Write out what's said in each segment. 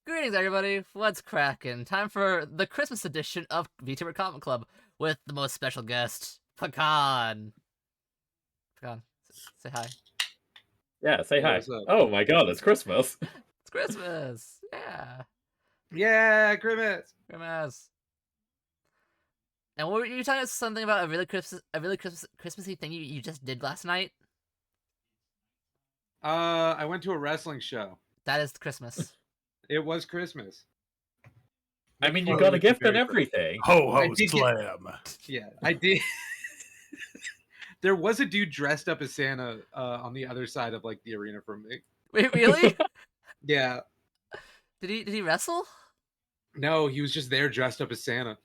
Greetings, everybody. What's cracking? Time for the Christmas edition of Vtuber Comic Club with the most special guest, Pecan. Pecan, say hi. Yeah, say Hey, hi. what's up? Oh my god, it's Christmas. It's Christmas. Yeah, Yeah, Grimace. Christmas. And what were you talking about? Something about a really Christmassy thing you just did last night? I went to a wrestling show. That is Christmas. It was Christmas. I mean, you Foley got a would be gift and very proud. everything. Ho I ho did get- slam. Yeah, I did. There was a dude dressed up as Santa on the other side of like the arena from me. Wait, really? Yeah. Did he wrestle? No, he was just there dressed up as Santa.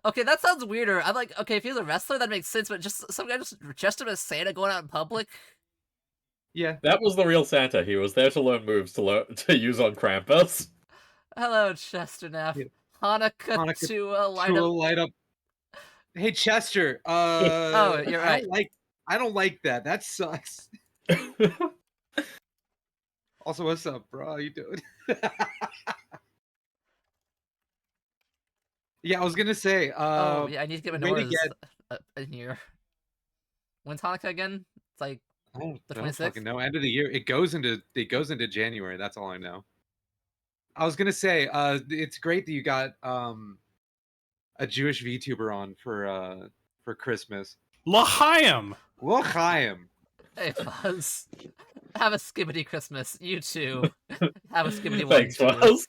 Okay, that sounds weirder. I'm like, okay, if he's a wrestler, that makes sense, but just some guy just dressed up as Santa going out in public? Yeah. That was the real Santa. He was there to learn moves to use on Krampus. Hello, Chester Neff. Yeah. Hanukkah to light To up. light up. Hey Chester. Oh, you're right. I don't like that. That sucks. Also, what's up, bro? How you doing? Yeah, I was gonna say. Oh, yeah, I need to get my way to Nora's in here. When's Hanukkah again? It's like I don't, The I don't 26th? fucking know. End of the year. It goes into January. That's all I know. I was gonna say, it's great that you got a Jewish VTuber on for Christmas. L'chaim. L'chaim. hey Fuzz. Have a skibbity Christmas. You too. Have a skibbity one. Thanks, too. Fuzz.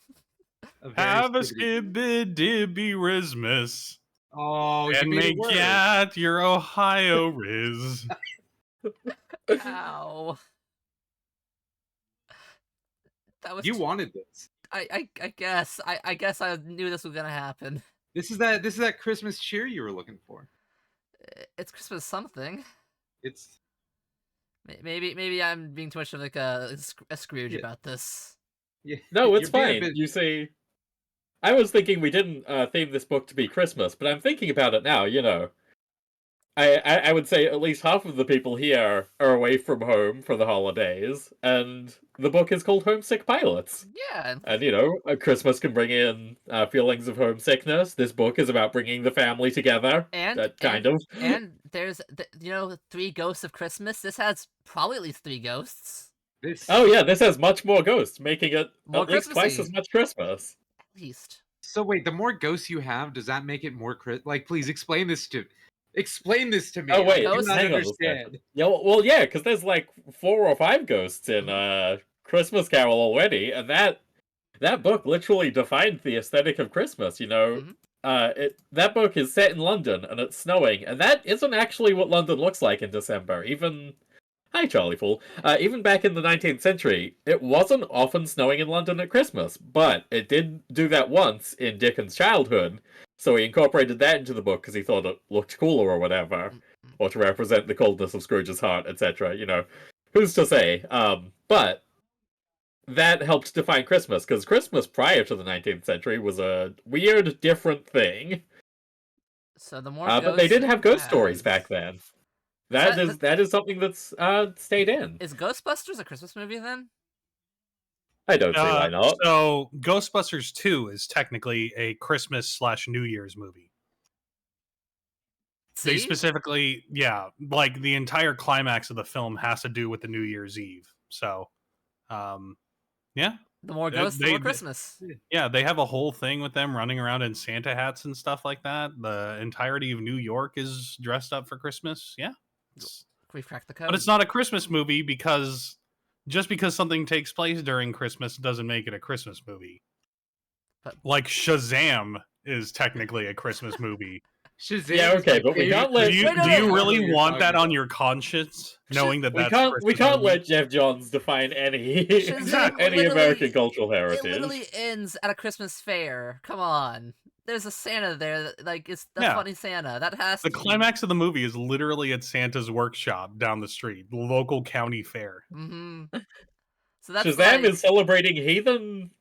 A very Have a skibbity- skibby dibby Rismas. Oh, you And made make it worse. at your Ohio Riz. Ow. That was You wanted this. I guess. I guess I knew this was gonna happen. This is that Christmas cheer you were looking for. It's Christmas something. It's Maybe I'm being too much of like a Scrooge Yeah. about this. yeah. No, it's You're being a fine. bit- You see, I was thinking we didn't theme this book to be Christmas, but I'm thinking about it now, you know. I would say at least half of the people here are away from home for the holidays, and the book is called Homesick Pilots. Yeah. And, you know, Christmas can bring in feelings of homesickness. This book is about bringing the family together. And Kind of. And there's three ghosts of Christmas. This has probably at least three ghosts. This. Oh yeah, this has much more ghosts, making it More at least twice Christmassy. as much Christmas. At least. So wait, the more ghosts you have, does that make it more like? Please explain this to me. Oh wait, I do Ghosts? not hang on a understand. second. Yeah, well, yeah, because there's like 4 or 5 ghosts in Christmas Carol already, and that book literally defined the aesthetic of Christmas. You know, that book is set in London and it's snowing, and that isn't actually what London looks like in December. Even hi, Charlie Fool. Even back in the 19th century, it wasn't often snowing in London at Christmas, but it did do that once in Dickens' childhood. So he incorporated that into the book because he thought it looked cooler or whatever, or to represent the coldness of Scrooge's heart, etc. You know, who's to say? But that helped define Christmas, because Christmas prior to the 19th century was a weird, different thing. So the more But they did have ghost stories has- back then. that- That is something that's stayed in. Is Ghostbusters a Christmas movie then? I don't see why not. So Ghostbusters 2 is technically a Christmas/New Year's movie. They See? specifically, yeah, like the entire climax of the film has to do with the New Year's Eve. So, yeah, The more They- ghosts, the they- more Christmas. yeah, they have a whole thing with them running around in Santa hats and stuff like that. The entirety of New York is dressed up for Christmas. Yeah. We've cracked the code. But it's not a Christmas movie because just because something takes place during Christmas doesn't make it a Christmas movie. But- Like Shazam is technically a Christmas movie. Shazam Yeah, is okay, my but we favorite can't let- Do you, Wait, no, do no, you no, really you're want that talking on about. your conscience, knowing that We that's can't Christmas movie? let Jeff Johns define any Shazam any literally- American cultural It heritage. literally ends at a Christmas fair. Come on. There's a Santa there. Like, it's the Yeah. funny Santa. That has The to be- climax of the movie is literally at Santa's workshop down the street, the local county fair. Mhm. So that's Shazam like, is celebrating heathen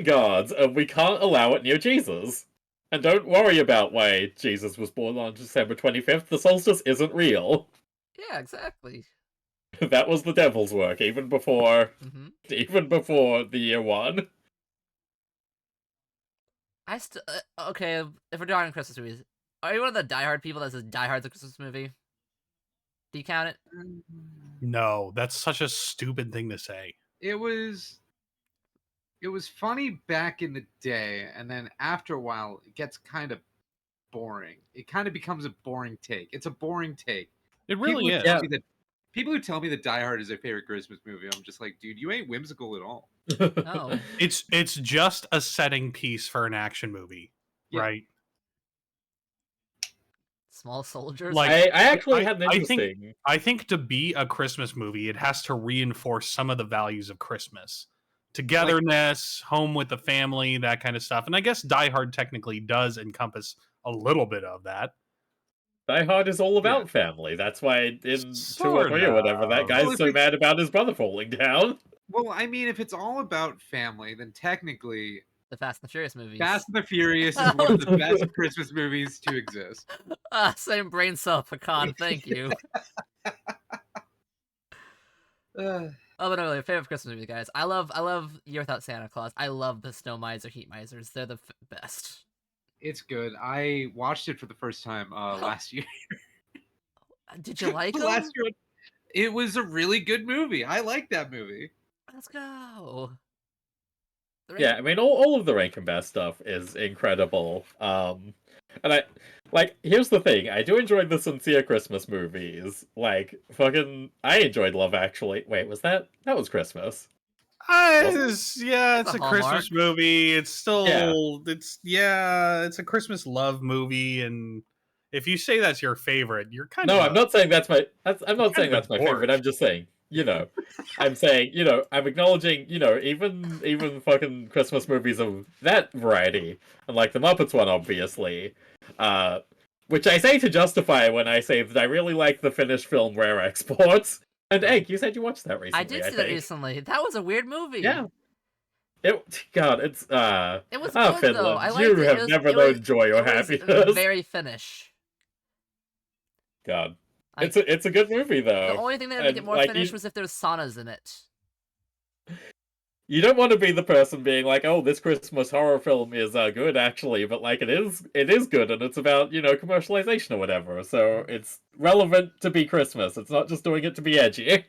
gods, and we can't allow it near Jesus. And don't worry about why Jesus was born on December 25th. The solstice isn't real. yeah, exactly. That was the devil's work, even before the year one. I still okay. If we're doing Christmas movies, are you one of the diehard people that says Die Hard's a Christmas movie? Do you count it? No, that's such a stupid thing to say. It was funny back in the day, and then after a while, it gets kind of boring. It kind of becomes a boring take. It's a boring take. It really is. People who tell me that Die Hard is their favorite Christmas movie, I'm just like, dude, you ain't whimsical at all. No. It's just a setting piece for an action movie, right? Small soldiers. Like, I actually had an interesting. I think to be a Christmas movie, it has to reinforce some of the values of Christmas. Togetherness, home with the family, that kind of stuff. And I guess Die Hard technically does encompass a little bit of that. Die Hard is all about family. That's why in 2 or 3 or whatever, that guy's so mad about his brother falling down. Well, I mean, if it's all about family, then technically the Fast and the Furious movies. Fast and the Furious is one of the best Christmas movies to exist. Same brain cell, Pecan. Thank you. Oh, but no, favorite Christmas movie, guys. I love Year Without Santa Claus. I love the Snow Miser, Heat Misers. They're the best. It's good. I watched it for the first time last year. Did you like it? Last year, it was a really good movie. I like that movie. Let's go. Yeah, I mean, all of the Rankin Bass stuff is incredible. And here's the thing: I do enjoy the sincere Christmas movies. Like, I enjoyed Love Actually. Wait, that was Christmas? It's a Hallmark Christmas movie. It's still, it's a Christmas love movie. And if you say that's your favorite, you're kind of. No, I'm not saying that's my. I'm not saying that's my favorite. I'm just saying, I'm saying, I'm acknowledging, even fucking Christmas movies of that variety, and like the Muppets one, obviously, which I say to justify when I say that I really like the Finnish film Rare Exports. And Egg, you said you watched that recently. I did see that recently. That was a weird movie. Yeah. It was good, Finland, though. I liked you it. have never known joy or happiness. Very Finnish. God. It's a good movie, though. The only thing that made it more Finnish was if there was saunas in it. You don't want to be the person being like, "Oh, this Christmas horror film is good, actually," but like it is good, and it's about commercialization or whatever. So it's relevant to be Christmas. It's not just doing it to be edgy.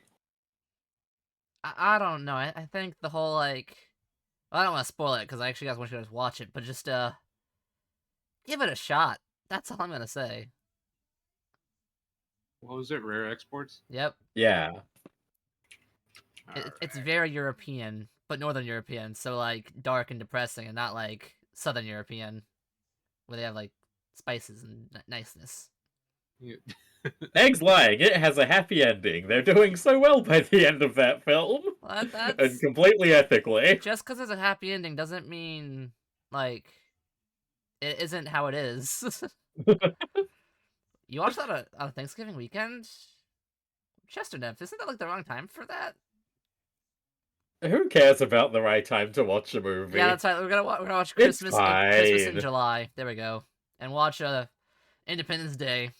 I don't know. I think the whole I don't want to spoil it because I actually want you guys to watch it, but just give it a shot. That's all I'm gonna say. What was it? Rare Exports? Yep. Yeah. It's very European, but Northern European, so dark and depressing, and not Southern European, where they have spices and niceness. Yeah. Egg's lying. It has a happy ending. They're doing so well by the end of that film, and completely ethically. Just because there's a happy ending doesn't mean it isn't how it is. You watched that on a Thanksgiving weekend? Chesternut, isn't that the wrong time for that? Who cares about the right time to watch a movie? Yeah, that's right. We're gonna watch Christmas in July. There we go. And watch Independence Day.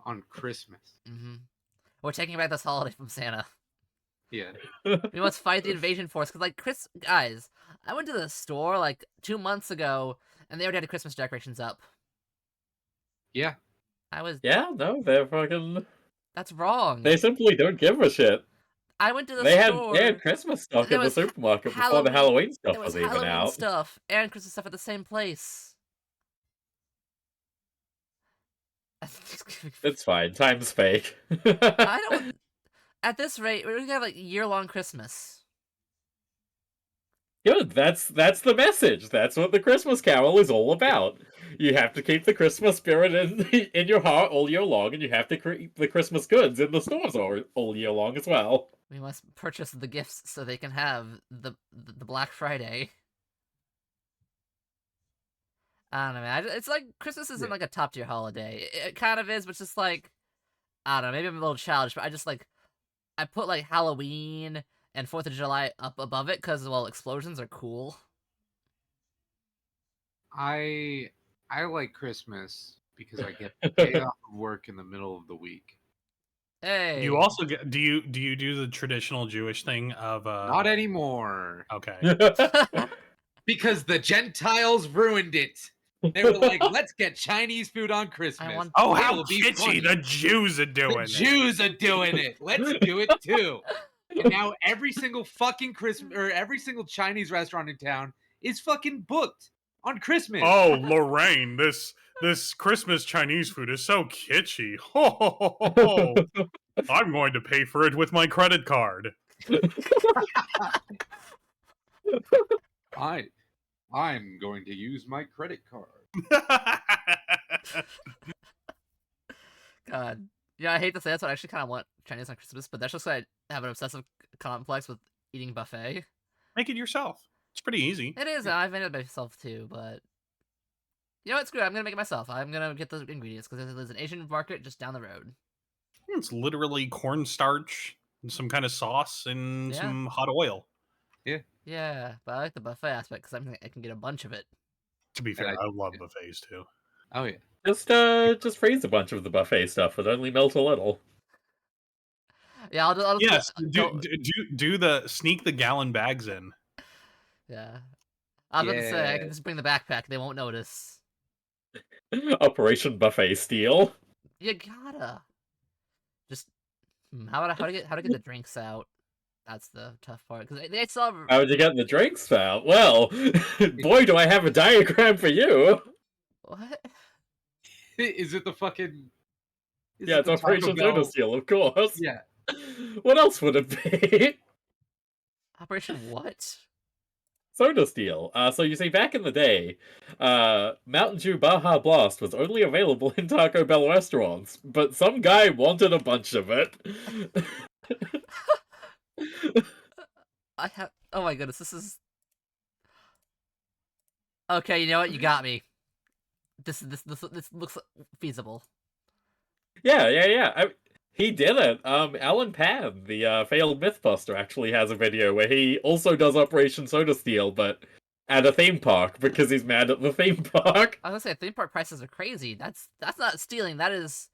On Christmas. Mm-hmm. We're taking back this holiday from Santa. Yeah. We must fight the invasion force. Because, guys, I went to the store 2 months ago, and they already had Christmas decorations up. Yeah. Yeah, no, they're fucking... That's wrong. They simply don't give a shit. I went to the store. They had Christmas stuff in the supermarket before the Halloween stuff was even Halloween out. stuff and Christmas stuff at the same place. It's fine. Time's fake. I don't... At this rate, we're gonna have year-long Christmas. Good. That's the message. That's what the Christmas Carol is all about. You have to keep the Christmas spirit in your heart all year long, and you have to keep the Christmas goods in the stores all year long as well. We must purchase the gifts so they can have the Black Friday. I don't know, man. It's Christmas isn't a top tier holiday. It kind of is, but it's just I don't know. Maybe I'm a little childish, but I just I put Halloween and 4th of July up above it because explosions are cool. I like Christmas because I get a day off of work in the middle of the week. Hey. You also get do you do the traditional Jewish thing of Not anymore. Okay. Because the Gentiles ruined it. They were like, let's get Chinese food on Christmas. want- Oh, It how will be kitschy! funny. The Jews are The doing it. Jews are doing it. Let's do it too. And now every single fucking Christmas or every single Chinese restaurant in town is fucking booked on Christmas. Oh, Lorraine, this Christmas Chinese food is so kitschy. Ho, ho, ho, ho, ho. I'm going to pay for it with my credit card. I'm going to use my credit card. God. Yeah, I hate to say that's what I actually kind of want Chinese on Christmas, but that's just 'cause I have an obsessive complex with eating buffet. Make it yourself. It's pretty easy. It is. I've made it myself too, but you know what? Screw it. I'm gonna make it myself. I'm gonna get the ingredients because there's an Asian market just down the road. It's literally cornstarch and some kind of sauce and Yeah. some hot oil. Yeah, but I like the buffet aspect because I can get a bunch of it. To be fair, And I love buffets too. Oh yeah. Just freeze a bunch of the buffet stuff. It only melts a little. Yeah, I'll Yes, go- do the sneak the gallon bags in. Yeah, I was about to say I Yeah. can just bring the backpack. They won't notice. Operation Buffet Steal. You gotta just how to get the drinks out. That's the tough part because they still have... How would you get the drinks out? Well, boy, do I have a diagram for you. What? Is it the fucking? Yeah, it's Operation Soda Steal, of course. Yeah. What else would it be? Operation what? Soda Steal. So you see, back in the day, Mountain Dew Baja Blast was only available in Taco Bell restaurants, but some guy wanted a bunch of it. I have... Oh my goodness, this is... Okay, you know what? You got me. This looks feasible. Yeah. He did it. Alan Pan, the failed Mythbuster, actually has a video where he also does Operation Soda Steal, but at a theme park because he's mad at the theme park. I was gonna say theme park prices are crazy. That's not stealing. That is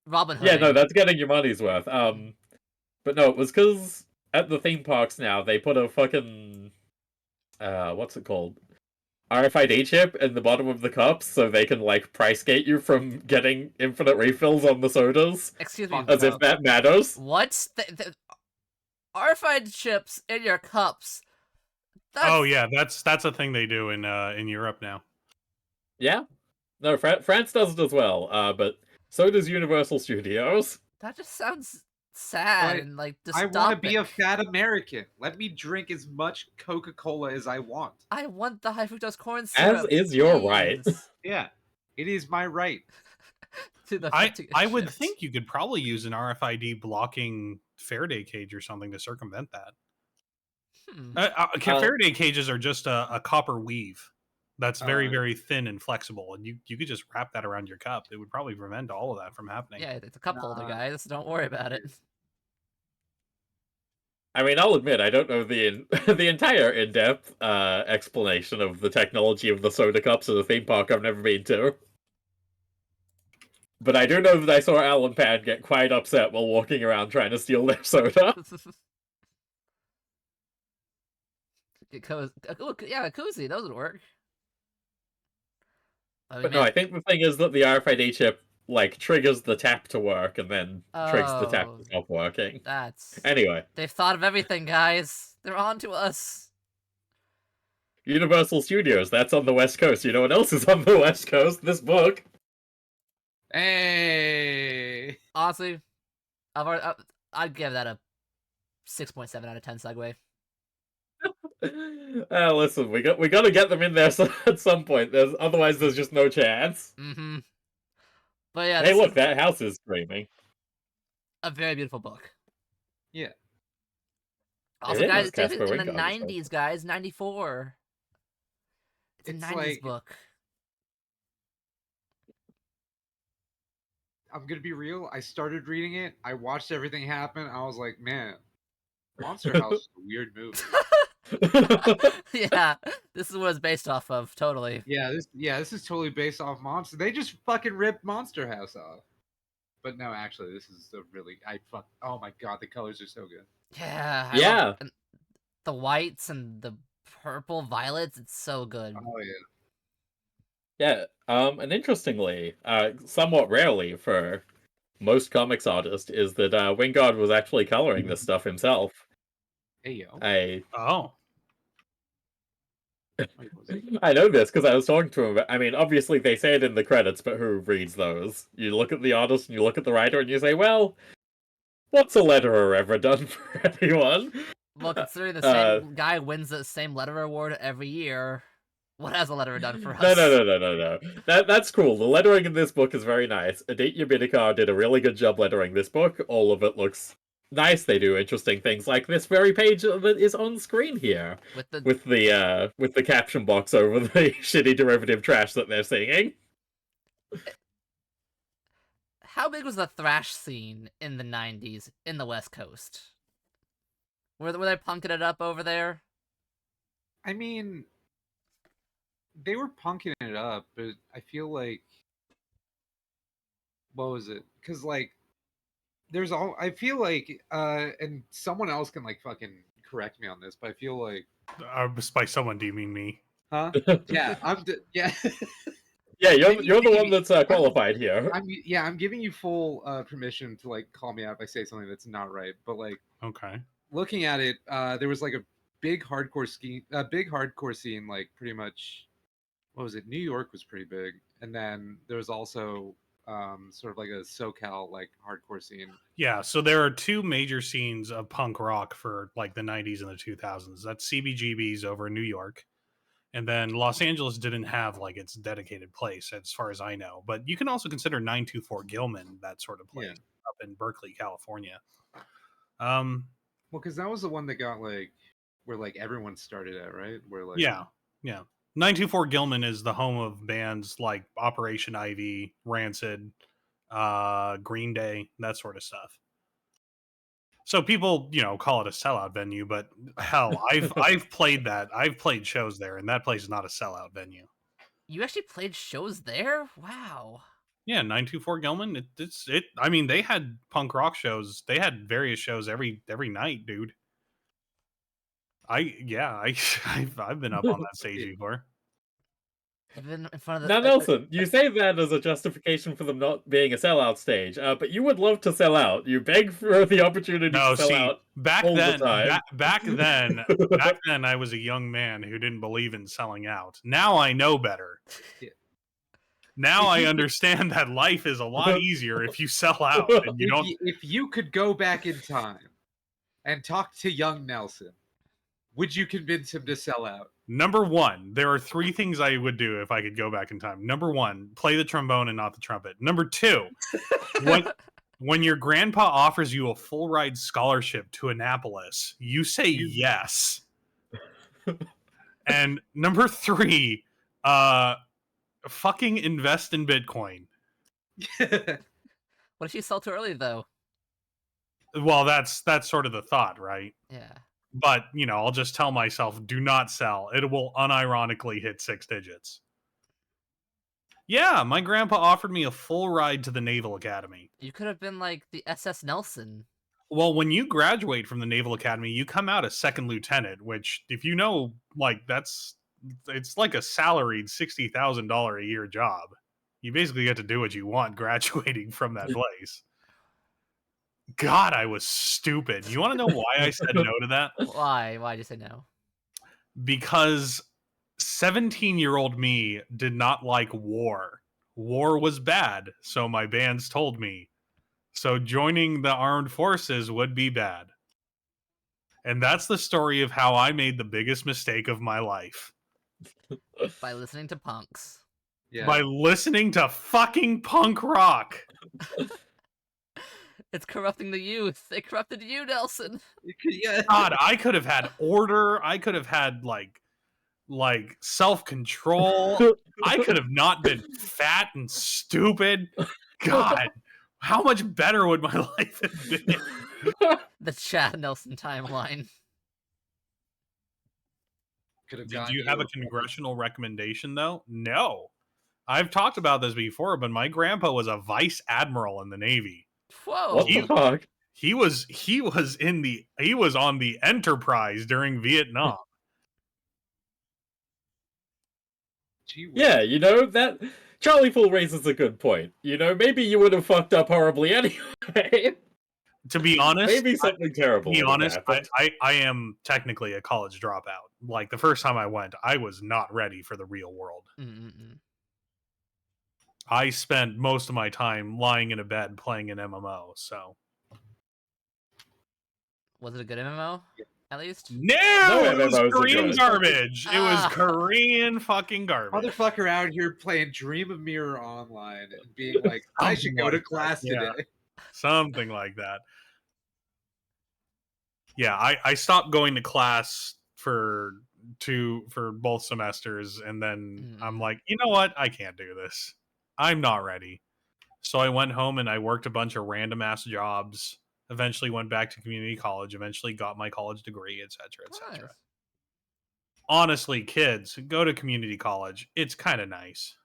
Robin Hood. Yeah, no, that's getting your money's worth. But no, it was because at the theme parks now they put a fucking what's it called? RFID chip in the bottom of the cups so they can like price gate you from getting infinite refills on the sodas. Excuse me. As if that matters. What? The RFID chips in your cups. Oh yeah, that's a thing they do in Europe now. Yeah. No, France does it as well. But so does Universal Studios. That just sounds sad But and like I dystopic. want to be a fat American. Let me drink as much Coca-Cola as I want. I want the high fructose corn syrup. As is your right. please. Yeah, it is my right. I would think you could probably use an RFID blocking Faraday cage or something to circumvent that. Faraday cages are just a copper weave that's very, very thin and flexible, and you could just wrap that around your cup. It would probably prevent all of that from happening. Yeah, it's a cup holder, guys. Don't worry about it. I mean, I'll admit, I don't know the entire in-depth explanation of the technology of the soda cups at a theme park I've never been to. But I do know that I saw Alan Pan get quite upset while walking around trying to steal their soda. Yeah, a koozie. Those would work. But no, I think the thing is that the RFID chip like triggers the tap to work and then triggers the tap to stop working. That's... Anyway. They've thought of everything, guys. They're on to us. Universal Studios, that's on the West Coast. You know what else is on the West Coast? This book. Hey. Honestly, I'd give that a 6.7 out of 10 segue. Listen, we got to get them in there at some point. Otherwise, there's just no chance. Mm-hmm. But yeah, hey, look, that house is screaming. A very beautiful book. Yeah. Also, guys, it's in the 90s, guys. 94. It's a 90s like... book. I'm gonna be real. I started reading it. I watched everything happen. I was like, man, Monster House is a weird movie. Yeah, this is what it's based off of. Totally. This is totally based off Monster. They just fucking ripped Monster House off. But no, actually, this is a really oh my god, the colors are so good. Yeah, I love Yeah. the whites and the purple violets. It's so good. Oh yeah. Yeah. And interestingly, somewhat rarely for most comics artists, is that Wingard was actually coloring this stuff himself. Hey yo. Oh, Wait, was it? I know this because I was talking to him. I mean, obviously they say it in the credits, but who reads those? You look at the artist and you look at the writer and you say, well, what's a letterer ever done for anyone? Well, considering the Uh, same guy wins the same letter award every year, what has a letterer done for no, us? no. That's cool. The lettering in this book is very nice. Aditya Bidikar did a really good job lettering this book. All of it looks nice. They do interesting things like this very page that is on screen here With the with the caption box over the shitty derivative trash that they're singing. how big was the thrash scene in the '90s in the West Coast? Were they punking it up over there? I mean, they were punking it up, but I feel like what was it? Because like there's all I feel like and someone else can like fucking correct me on this, but I feel like by someone, do you mean me? huh? Yeah, yeah. Yeah, I mean, you're the one maybe. that's qualified here. I'm giving you full permission to like call me out if I say something that's not right. But like Okay. looking at it, there was like a big hardcore scene, like pretty much. What was it? New York was pretty big, and then there was also sort of like a SoCal like hardcore scene. Yeah, so there are two major scenes of punk rock for like the 90s and the 2000s. That's CBGB's over in New York. And then Los Angeles didn't have like its dedicated place as far as I know. But you can also consider 924 Gilman that sort of place Yeah. up in Berkeley, California. Um Well, because that was the one that got like where like everyone started at, right? Where like yeah. 924 Gilman is the home of bands like Operation Ivy, Rancid, Green Day, that sort of stuff. So people, call it a sellout venue, but hell, I've played that. I've played shows there, and that place is not a sellout venue. You actually played shows there? Wow. Yeah, 924 Gilman. It. I mean, they had punk rock shows. They had various shows every night, dude. I've been up on that stage before. Even in front of Now, the Nelson, you say that as a justification for them not being a sellout stage, but you would love to sell out. You beg for the opportunity No, to sell see, out back all then, the time. back then, I was a young man who didn't believe in selling out. Now I know better. Yeah. Now I understand that life is a lot easier if you sell out and you don't. if you could go back in time and talk to young Nelson, would you convince him to sell out? Number one, there are three things I would do if I could go back in time. Number one, play the trombone and not the trumpet. Number two, when your grandpa offers you a full ride scholarship to Annapolis, you say yes. And number three, fucking invest in Bitcoin. What if she sell too early though? Well, that's sort of the thought, right? Yeah. But, I'll just tell myself, do not sell. It will unironically hit 6 digits. Yeah, my grandpa offered me a full ride to the Naval Academy. You could have been like the SS Nelson. Well, when you graduate from the Naval Academy, you come out as second lieutenant, which, if you know, like, it's like a salaried $60,000 a year job. You basically get to do what you want graduating from that place. God, I was stupid. You want to know why I said no to that? Why? Why'd you say no? Because 17-year-old me did not like war. War was bad, so my bands told me. So joining the armed forces would be bad. And that's the story of how I made the biggest mistake of my life. By listening to punks. Yeah. By listening to fucking punk rock. It's corrupting the youth. It corrupted you, Nelson. Yeah. God, I could have had order. I could have had like self-control. I could have not been fat and stupid. God, how much better would my life have been? The Chad Nelson timeline. Could have Did gotten you have a congressional recommendation though? No. I've talked about this before, but my grandpa was a vice admiral in the Navy. Whoa. What the fuck? He was on the Enterprise during Vietnam. Gee whiz. Yeah, that Charlie Fool raises a good point. Maybe you would have fucked up horribly anyway. To be honest, Maybe something terrible would have happened. I am technically a college dropout. Like the first time I went, I was not ready for the real world. Mm-mm-mm. I spent most of my time lying in a bed playing an MMO. So Was it a good MMO? At least? no, it was MMOs are Korean good. garbage. It was Ah. Korean fucking garbage. Motherfucker out here playing Dream of Mirror online and being like, I should Something go to like that, class yeah. today. Something like that. Yeah, I stopped going to class for both semesters, and then I'm like, you know what? I can't do this. I'm not ready. So I went home and I worked a bunch of random ass jobs. Eventually went back to community college. Eventually got my college degree, etc., etc. Nice. Honestly, kids, go to community college. It's kind of nice.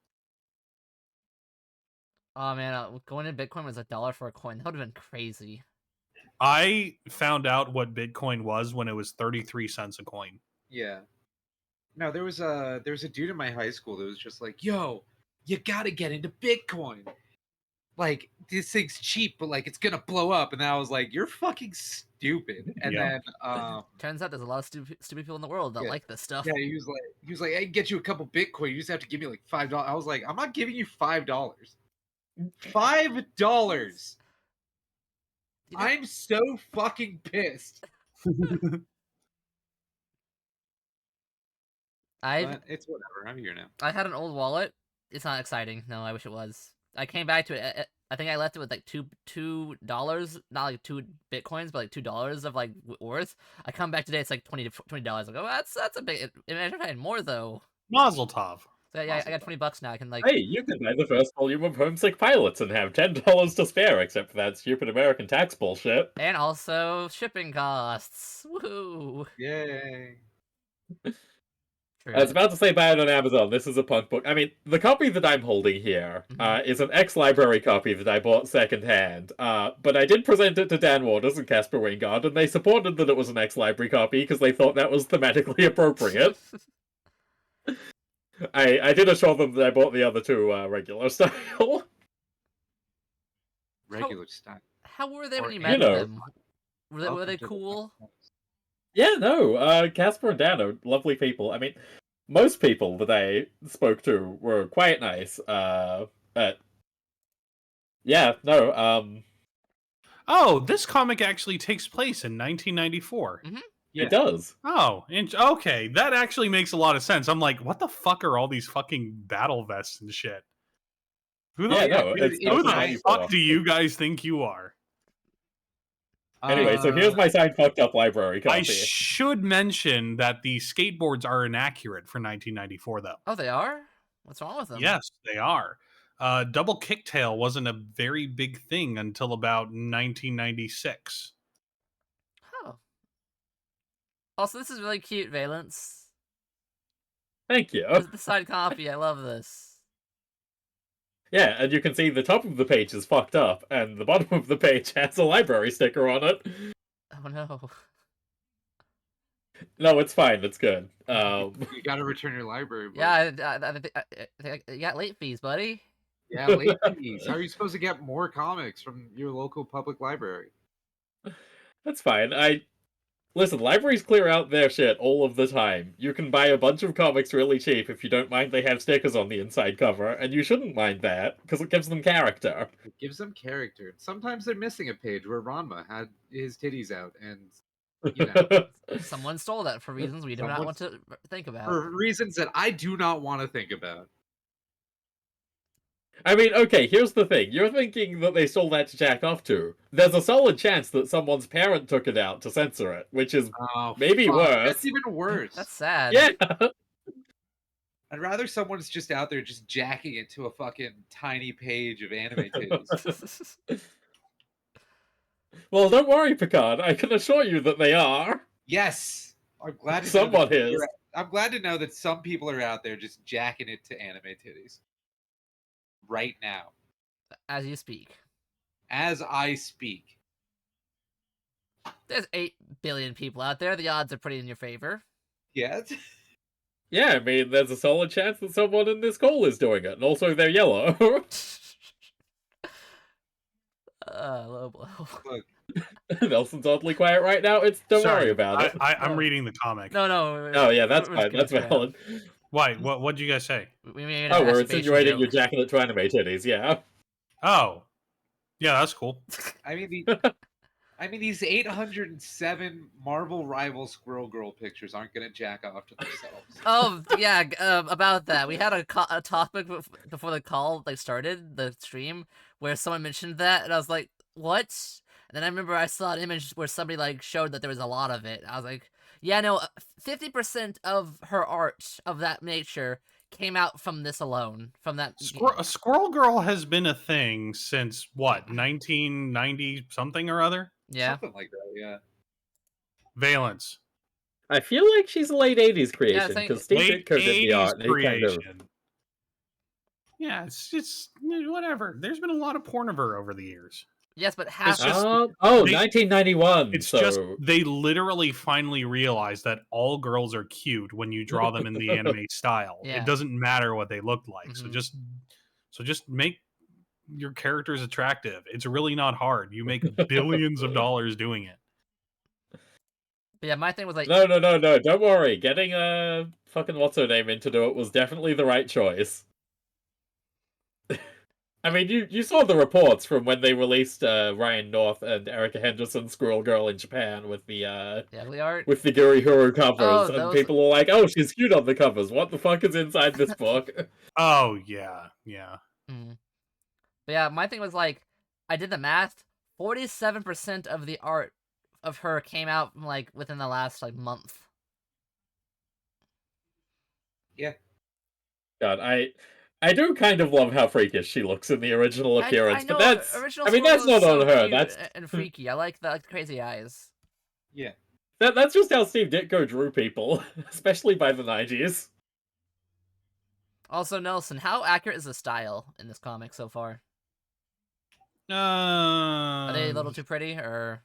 Oh man, going to Bitcoin was $1 for a coin. That would have been crazy. I found out what Bitcoin was when it was 33 cents a coin. Yeah. No, there was a dude in my high school that was just like, yo, you gotta get into Bitcoin. Like, this thing's cheap, but like it's gonna blow up. And then I was like, you're fucking stupid. And Yeah. then Turns out there's a lot of stupid people in the world that Yeah. like this stuff. yeah, he was like, I can get you a couple Bitcoin. You just have to give me like $5. I was like, I'm not giving you $5. $5. You know- I'm so fucking pissed. But it's whatever. I'm here now. I had an old wallet. It's not exciting. No, I wish it was. I came back to it. I think I left it with like $2, not like $2 Bitcoins, but like $2 of like worth. I come back today, it's like $20. I go, that's a big. Imagine if I had more though. Mazel tov. So yeah, I got $20 now. I can like. Hey, you could buy the first volume of Homesick Pilots and have $10 to spare, except for that stupid American tax bullshit. And also shipping costs. Woohoo! Yay. I was about to say buy it on Amazon. This is a punk book. I mean, the copy that I'm holding here is an ex-library copy that I bought secondhand. But I did present it to Dan Waters and Casper Wingard, and they supported that it was an ex-library copy because they thought that was thematically appropriate. I did assure them that I bought the other two regular style. Regular style. How were they Or when you you met know. them? Were Welcome they to the cool? podcast. Yeah, no, Casper and Dan are lovely people. I mean, most people that I spoke to were quite nice. But yeah, no, Oh, this comic actually takes place in 1994. Yeah. it does. Oh, okay. That actually makes a lot of sense. I'm like, what the fuck are all these fucking battle vests and shit? Who the, Yeah, yeah, no, dude, it's it's who the 1994. fuck do you guys think you are? Anyway, so here's my signed fucked up library copy. I should mention that the skateboards are inaccurate for 1994, though. Oh, they are. What's wrong with them? Yes, they are. Double kicktail wasn't a very big thing until about 1996. Oh. Also, this is really cute, Valence. Thank you. The side copy. I love this. Yeah, and you can see the top of the page is fucked up, and the bottom of the page has a library sticker on it. Oh no. No, it's fine. It's good. You gotta return your library book. Yeah, I think you got late fees, buddy. Yeah, late fees. How are you supposed to get more comics from your local public library? That's fine. Listen, libraries clear out their shit all of the time. You can buy a bunch of comics really cheap if you don't mind they have stickers on the inside cover, and you shouldn't mind that, because it gives them character. It gives them character. Sometimes they're missing a page where Ranma had his titties out, and you know, Someone stole that for reasons we do not want to think about. for reasons that I do not want to think about. I mean, okay, here's the thing. You're thinking that they stole that to jack off to. There's a solid chance that someone's parent took it out to censor it, which is Oh, maybe fuck. worse. That's even worse. That's sad. Yeah. I'd rather someone's just out there just jacking it to a fucking tiny page of anime titties. Well, don't worry, Picard. I can assure you that they are. Yes, I'm glad. Someone is. I'm glad to know that some people are out there just jacking it to anime titties. right now, As you speak. as I speak. There's 8 billion people out there. The odds are pretty in your favor. Yeah. Yeah, I mean, there's a solid chance that someone in this call is doing it, and also they're yellow. Low blow. Look, Nelson's oddly quiet right now. Don't worry Sorry, about it. I'm No. reading the comic. No. Oh yeah, that's we're just fine. gonna That's valid. Why? What'd you guys say? We made a Oh, we're masturbation insinuating joke. you're jacking it to anime titties. Yeah. Oh, yeah, that's cool. I mean, these 807 Marvel Rival Squirrel Girl pictures aren't gonna jack off to themselves. Oh yeah, about that. We had a topic before the call started the stream where someone mentioned that, and I was like, "What?" And then I remember I saw an image where somebody showed that there was a lot of it. I was like, "Yeah, no, 50% of her art of that nature came out from this alone, from that." Squirrel Girl has been a thing since what, 1990 something or other? Yeah. Something like that, yeah. Valence. I feel like she's a late '80s creation saying- because Steve Late Ditko did the 80s art, and he kind of. creation. Yeah, it's whatever. There's been a lot of porn of her over the years. Yes, but half. It's just- Oh, they- 1991. It's so just they literally finally realized that all girls are cute when you draw them in the anime style. Yeah. It doesn't matter what they look like. Mhm. So just make your characters attractive. It's really not hard. You make billions of dollars doing it. But yeah, my thing was no. Don't worry. Getting fucking what's her name in to do it was definitely the right choice. I mean, you saw the reports from when they released Ryan North and Erica Henderson's Squirrel Girl in Japan with the ugly art. with the Guri Huru covers, Oh, and those- people were like, "Oh, she's cute on the covers. What the fuck is inside this book?" Oh yeah. Mm. But yeah, my thing was I did the math. 47% of the art of her came out within the last month. Yeah. God, I do kind of love how freakish she looks in the original appearance, I know, but that's original I mean Squirrel that's Girl not is so on her. cute That's and freaky. I like the crazy eyes. Yeah. that's just how Steve Ditko drew people, especially by the '90s. Also, Nelson, how accurate is the style in this comic so far? Are they a little too pretty, or?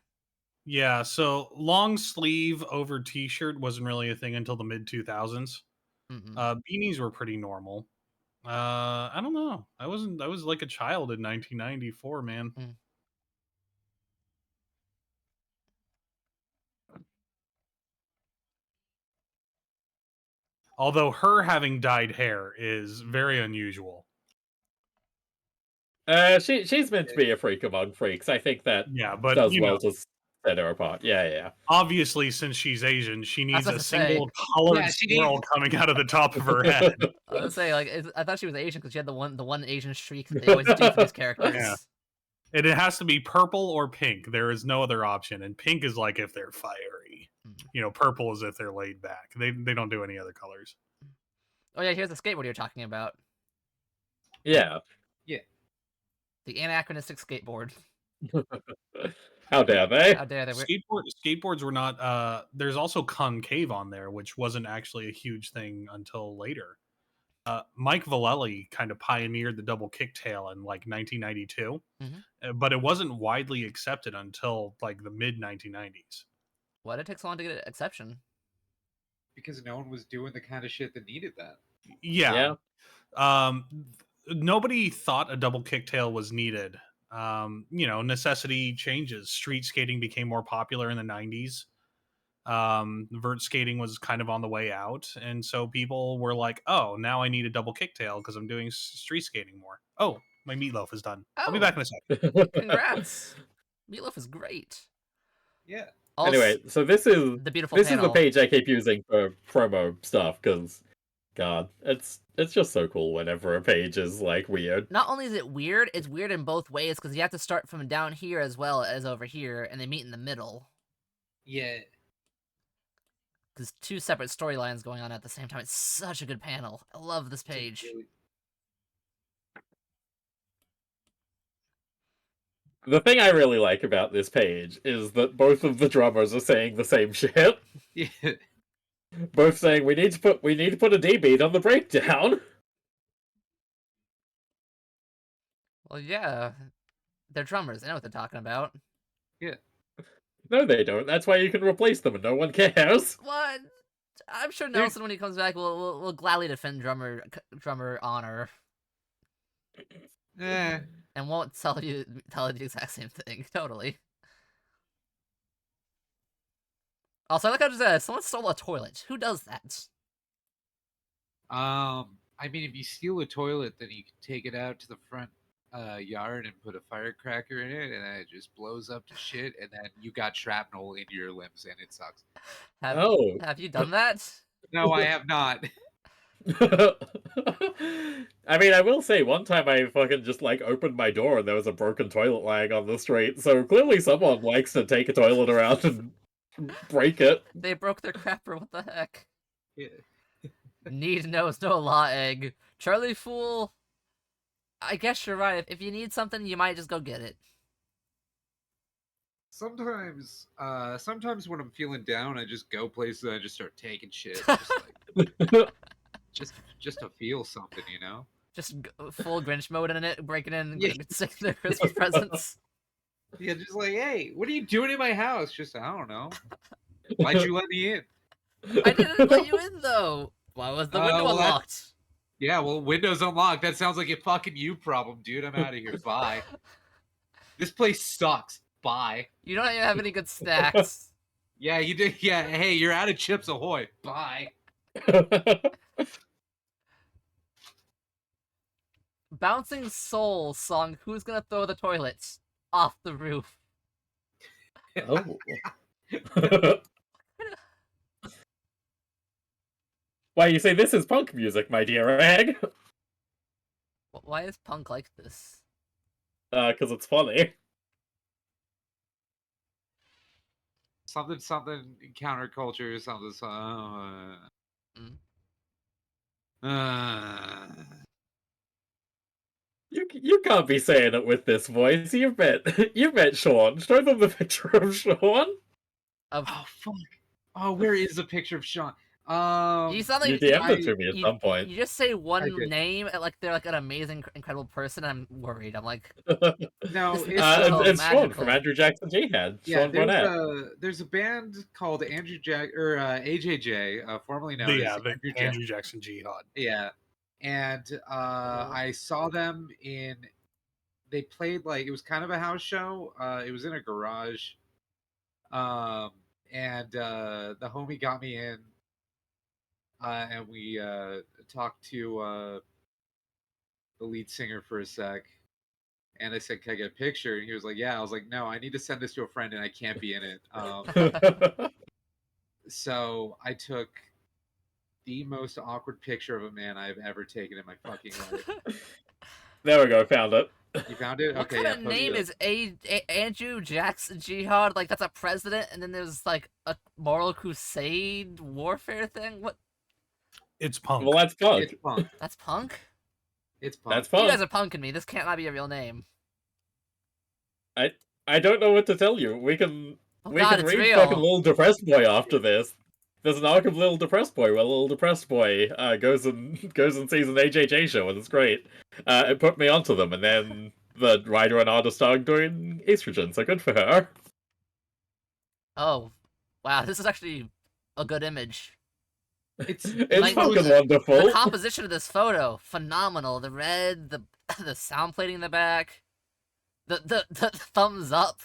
Yeah, so long sleeve over t-shirt wasn't really a thing until the mid 2000s. Beanies were pretty normal. I don't know. I was like a child in 1994, man. Although her having dyed hair is very unusual. She's meant to be a freak among freaks. I think that but does well to set her apart. Yeah. Obviously, since she's Asian, she needs a single say. colored squirrel coming out of the top of her head. I was gonna say I thought she was Asian because she had the one Asian streak that they always do for these characters. Yeah. And it has to be purple or pink. There is no other option. And pink is if they're fiery. Purple is if they're laid back. They don't do any other colors. Oh yeah, here's the skateboard you're talking about. Yeah. The anachronistic skateboard. How dare they? How dare they? Skateboards were not. There's also concave on there, which wasn't actually a huge thing until later. Mike Vallely kind of pioneered the double kicktail in 1992, but it wasn't widely accepted until the mid 1990s. Why did it take so long to get an exception? Because no one was doing the kind of shit that needed that. Yeah. Nobody thought a double kicktail was needed. Necessity changes. Street skating became more popular in the 90s. Vert skating was kind of on the way out, and so people were like, "Oh, now I need a double kicktail because I'm doing street skating more." Oh, my meatloaf is done. I'll be back in a second. Congrats! Meatloaf is great. Yeah. Also, anyway, so this is the beautiful. This is the page I keep using for promo stuff because, God, it's just so cool whenever a page is weird. Not only is it weird, it's weird in both ways because you have to start from down here as well as over here, and they meet in the middle. Yeah. Because two separate storylines going on at the same time. It's such a good panel. I love this page. The thing I really like about this page is that both of the drummers are saying the same shit. Yeah. Both saying we need to put a D beat on the breakdown. Well, yeah, they're drummers. They know what they're talking about. No, they don't. That's why you can replace them and no one cares. What? I'm sure Nelson, when he comes back, will gladly defend drummer honor Eh. and won't tell you the exact same thing. Totally. Also, I like how just someone stole a toilet. Who does that? I mean, if you steal a toilet, then you can take it out to the front yard and put a firecracker in it, and then it just blows up to shit, and then you got shrapnel in your limbs, and it sucks. Oh. Have you done that? No, I have not. I mean, I will say, one time I fucking just, like, opened my door and there was a broken toilet lying on the street, so clearly someone likes to take a toilet around and break it. They broke their crapper. What the heck? Yeah. Need knows no law, egg. Charlie Fool. I guess you're right. If you need something, you might just go get it. Sometimes when I'm feeling down, I just go places and I just start taking shit, just to feel something, you know. Just full Grinch mode in it, breaking in, Yeah. taking their Christmas presents. Yeah, just like, hey, what are you doing in my house? Just, I don't know. Why'd you let me in? I didn't let you in though. Why was the window well, unlocked? Yeah, well, Windows unlocked. That sounds like a fucking you problem, dude. I'm out of here. Bye. This place sucks. Bye. You don't even have any good snacks. Yeah, you did. Yeah, hey, you're out of Chips Ahoy. Bye. Bouncing Soul song Who's Gonna Throw the Toilets Off the Roof. Oh. Why, you say this is punk music, my dear egg? Why is punk like this? 'Cause it's funny. Something counterculture. Something. You can't be saying it with this voice. You've met Sean. Show them the picture of Sean. Oh fuck. Oh, where is the picture of Sean? You sound like You DM'd it to me at some point. You just say one did. name, and like they're like an amazing, incredible person. I'm worried. I'm like, No, This it's so it's Sean magical. from Andrew Jackson Jihad. yeah. Sean Burnett. There's a band called Andrew Jack or AJJ, formerly known as The Andrew Andrew Jackson Jihad. Yeah, and I saw them in. They played like it was kind of a house show. It was in a garage, and the homie got me in, and we talked to the lead singer for a sec. And I said, "Can I get a picture?" And he was like, "Yeah." I was like, "No, I need to send this to a friend, and I can't be in it." So I took the most awkward picture of a man I've ever taken in my fucking life. There we go, found it. You found it? what Okay, kind yeah. of name is Andrew Jackson Jihad? Like that's a president, and then there's like a moral crusade warfare thing. What? It's punk. Well, that's punk. It's punk. That's punk. It's punk. That's You punk. guys are punking me. This can't not be a real name. I don't know what to tell you. We can Oh we God, can it's read real. fucking Little Depressed Boy after this. There's an arc of Little Depressed Boy where Little Depressed Boy goes and sees an AJJ show, and it's great. It put me onto them, and then the writer and artist started doing estrogen, so good for her. Oh, wow. This is actually a good image. It's It's like- fucking The wonderful. composition of this photo, phenomenal. The red, the sound plating in the back, the thumbs up.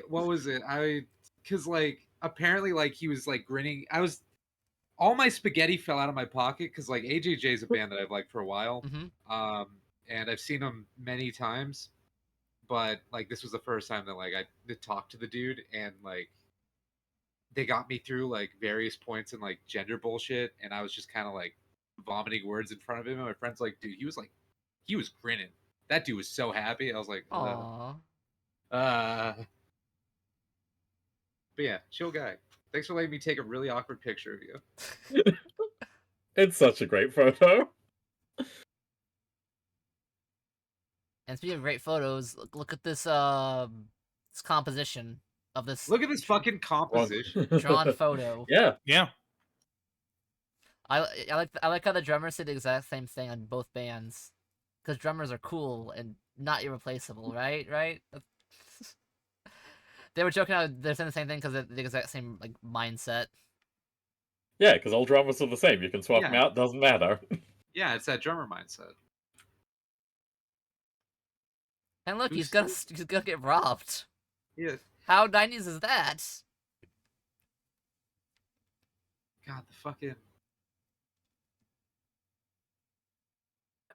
what was it? Because like apparently like he was like grinning. All my spaghetti fell out of my pocket because like AJJ is a band that I've liked for a while. Mhm. And I've seen him many times, but like this was the first time that like I talked to the dude, and like they got me through like various points in like gender bullshit, and I was just kind of like vomiting words in front of him, and my friend's like, dude, he was grinning. That dude was so happy. I was like, Aww. but yeah, chill guy. Thanks for letting me take a really awkward picture of you. It's such a great photo. And speaking of great photos, look at this this composition of this Look at this fucking composition. drawn photo. Yeah. Yeah. I like how the drummers say the exact same thing on both bands. because drummers are cool and not irreplaceable, right? Right? They were joking out they're saying the same thing because they're the exact same like mindset. Yeah, because all drummers are the same. You can swap them Yeah. out, doesn't matter. Yeah, it's that drummer mindset. And look, he's Who's- gonna get robbed. Yeah. How 90s is that? God, the fucking.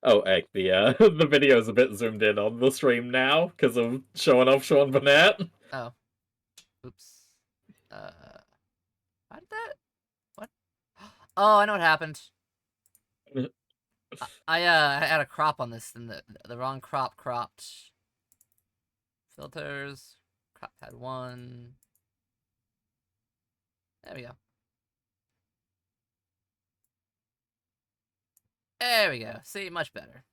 Oh, heck, the the video's a bit zoomed in on the stream now because of showing off Sean Burnett. Oh. Oops. How did that? What? Oh, I know what happened. I had a crop on this, and the wrong crop cropped. Filters. Crop had 1. There we go. There we go. See, much better.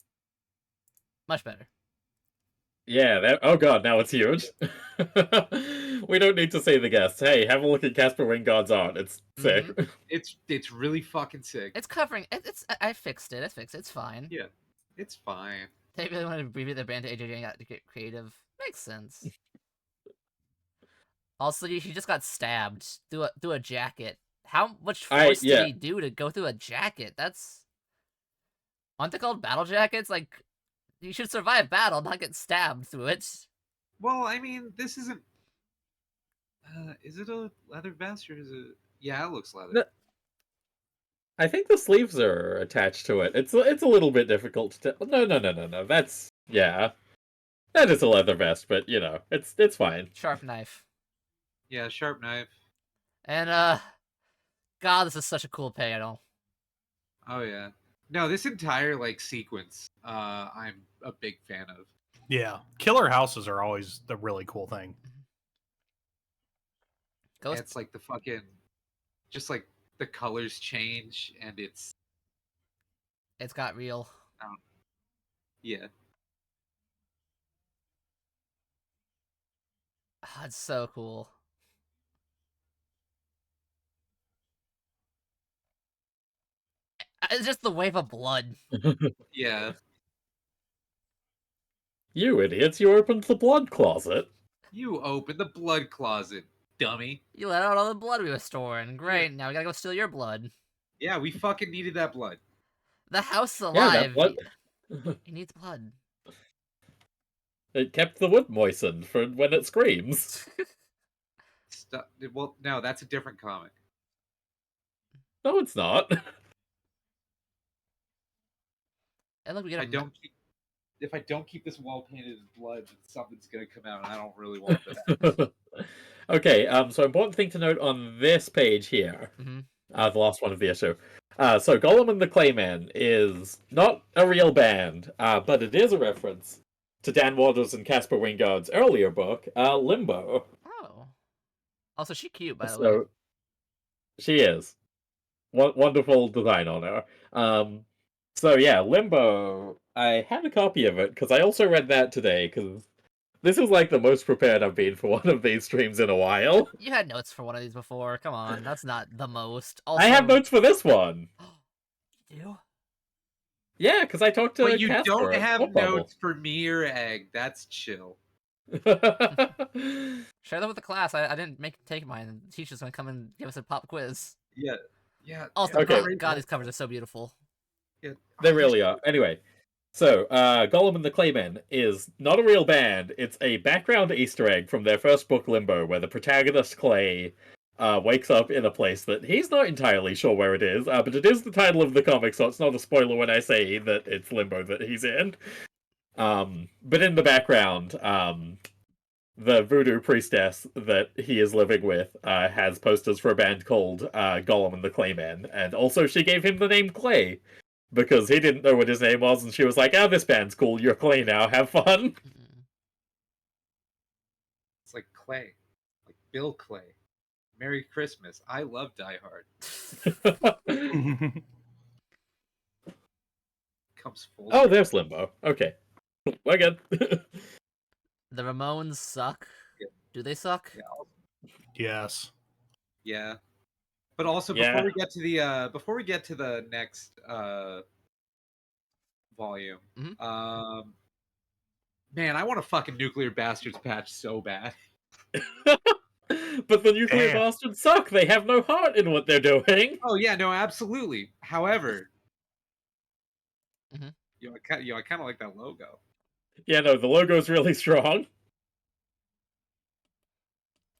Much better. Yeah, that. Oh god, now it's huge. We don't need to say the guests. Hey, have a look at Casper Wingard's art. It's sick. It's really fucking sick. It's covering. I fixed it. It's fine. Yeah, it's fine. They really wanted to abbreviate their brand to AJJ and got to get creative. Makes sense. Also, she just got stabbed through a jacket. How much force did he do to go through a jacket? Aren't they called battle jackets? Like, you should survive battle, not get stabbed through it. Well, I mean, this isn't. Is it a leather vest or is it? Yeah, it looks leather. No. I think the sleeves are attached to it. It's a little bit difficult to tell. No. That's that is a leather vest, but you know, it's fine. Sharp knife. Yeah, sharp knife. And God, this is such a cool panel. Oh yeah. No, this entire like sequence, I'm a big fan of. Yeah, killer houses are always the really cool thing. And it's like the fucking, just like the colors change and it's got real. Yeah. Oh, it's so cool. It's just the wave of blood. Yeah. You idiots! You opened the blood closet. You opened the blood closet, dummy. You let out all the blood we were storing. Great. Now we gotta go steal your blood. Yeah, we fucking needed that blood. The house is Yeah, alive. that blood. He needs blood. It kept the wood moistened for when it screams. Well, no, that's a different comic. No, it's not. And look, we get if I don't keep this wall painted in blood, something's gonna come out, and I don't really want that. Okay, so important thing to note on this page here, the last one of the issue. So Gollum and the Clayman is not a real band, but it is a reference to Dan Waters and Casper Wingard's earlier book, Limbo. Oh. Also, she's cute, by the way. She is. Wonderful design on her. So yeah, Limbo. I had a copy of it because I also read that today because this is like the most prepared I've been for one of these streams in a while. You had notes for one of these before. Come on, that's not the most. Also... I have notes for this one. You do? Yeah, because I talked to But you Casper don't at have Pop Bubble. notes for me or Egg. That's chill. Share that with the class. I didn't take mine. The teacher's gonna come and give us a pop quiz. Yeah. Also, Okay. God, these covers are so beautiful. Yeah. They really are. Anyway, so Gollum and the Claymen is not a real band. It's a background Easter egg from their first book, Limbo, where the protagonist Clay wakes up in a place that he's not entirely sure where it is, but it is the title of the comic, so it's not a spoiler when I say that it's Limbo that he's in. But in the background, the voodoo priestess that he is living with has posters for a band called Gollum and the Claymen, and also she gave him the name Clay, because he didn't know what his name was, and she was like, "Oh, this band's cool, you're Clay now, have fun." It's like Clay. Like Bill Clay. Merry Christmas. I love Die Hard. Comes full. Oh, there's Limbo. Okay. We're good. The Ramones suck. Yeah. Do they suck? Yes. Yeah. But also Yeah. before we get to the next volume. Mhm. Man, I want a fucking Nuclear Bastards patch so bad. But the Nuclear Damn. Bastards suck. They have no heart in what they're doing. Oh yeah, no, absolutely. However, Mhm. I kind of like that logo. Yeah, no, the logo's really strong.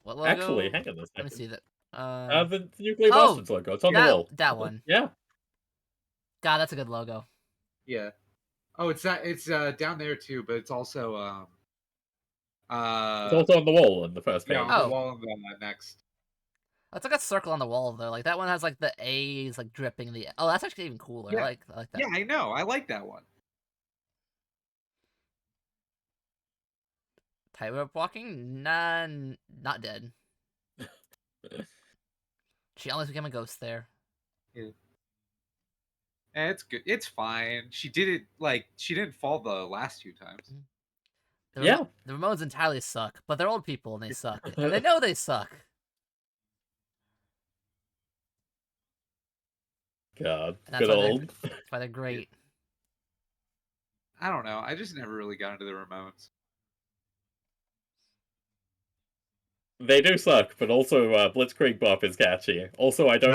What Actually, logo? hang on a Let me second. see that. The Nuclear Oh, Bastards logo. It's on the that wall. that one. Yeah. God, that's a good logo. Yeah. Oh, it's that. It's down there too, but it's also It's also on the wall on the first yeah, page. on the Oh. wall on the next. It's like a circle on the wall though. Like that one has like the A's like dripping the. Oh, that's actually even cooler. Yeah. I like that. Yeah, I know. I like that one. Tightrope walking? Nah, not dead. She almost became a ghost there. Yeah. It's good. It's fine. She did it like she didn't fall the last two times. Yeah. The Ramones entirely suck, but they're old people and they suck, and they know they suck. God, And that's good why old. that's why they're great. I don't know. I just never really got into the Ramones. They do suck, but also Blitzkrieg Bop is catchy. Also, I don't.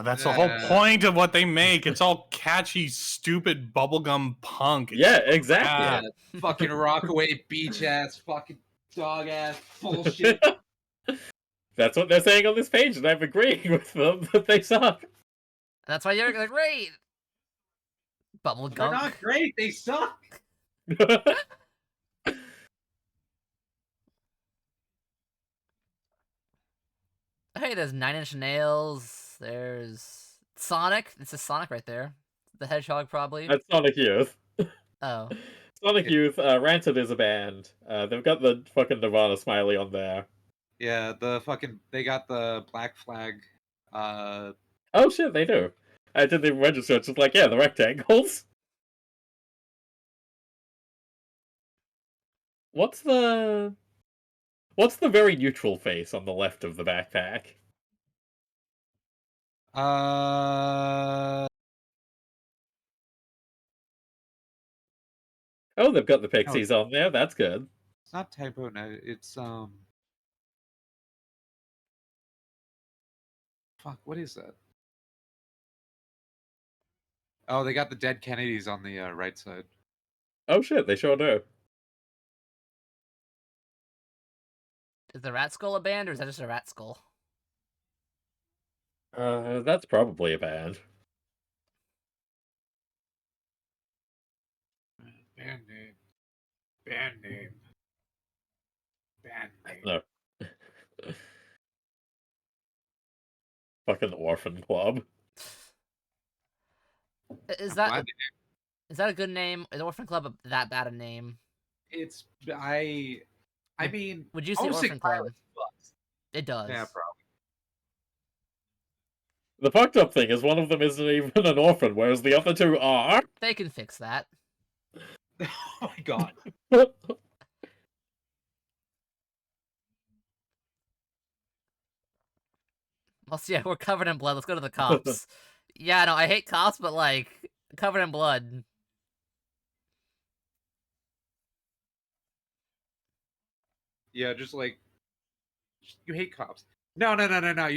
That's the whole point of what they make. It's all catchy, stupid bubblegum punk. It's Yeah, exactly. Yeah, fucking Rockaway beach ass, fucking dog ass bullshit. That's what they're saying on this page, and I'm agreeing with them that they suck. And that's why you're great. Bubble They're gunk. not great. They suck. Hey, there's Nine Inch Nails. There's Sonic. It's a Sonic right there. The Hedgehog, probably. That's Sonic Youth. Oh. Sonic Youth, Rancid is a band. They've got the fucking Nirvana smiley on there. Yeah, they got the Black Flag. Oh shit, they do. I didn't even register. It's just like, yeah, the rectangles. What's the very neutral face on the left of the backpack? Oh, they've got the Pixies on there. That's good. It's not Typo Net. It's Fuck, what is that? Oh, they got the Dead Kennedys on the right side. Oh shit, they sure do. Is the Rat Skull a band, or is that just a rat skull? That's probably a band. Band name. Band name. Band name. No. Fucking Orphan Club. Is I'm glad that a good name? Is Orphan Club that bad a name? It's I mean, Would you say Homesick Orphan Club? Violet sucks. It does. Yeah, probably. The fucked up thing is one of them isn't even an orphan, whereas the other two are. They can fix that. Oh my god. Well, yeah, we're covered in blood. Let's go to the cops. Yeah, no, I hate cops, but like covered in blood. Yeah, just like you hate cops. No. You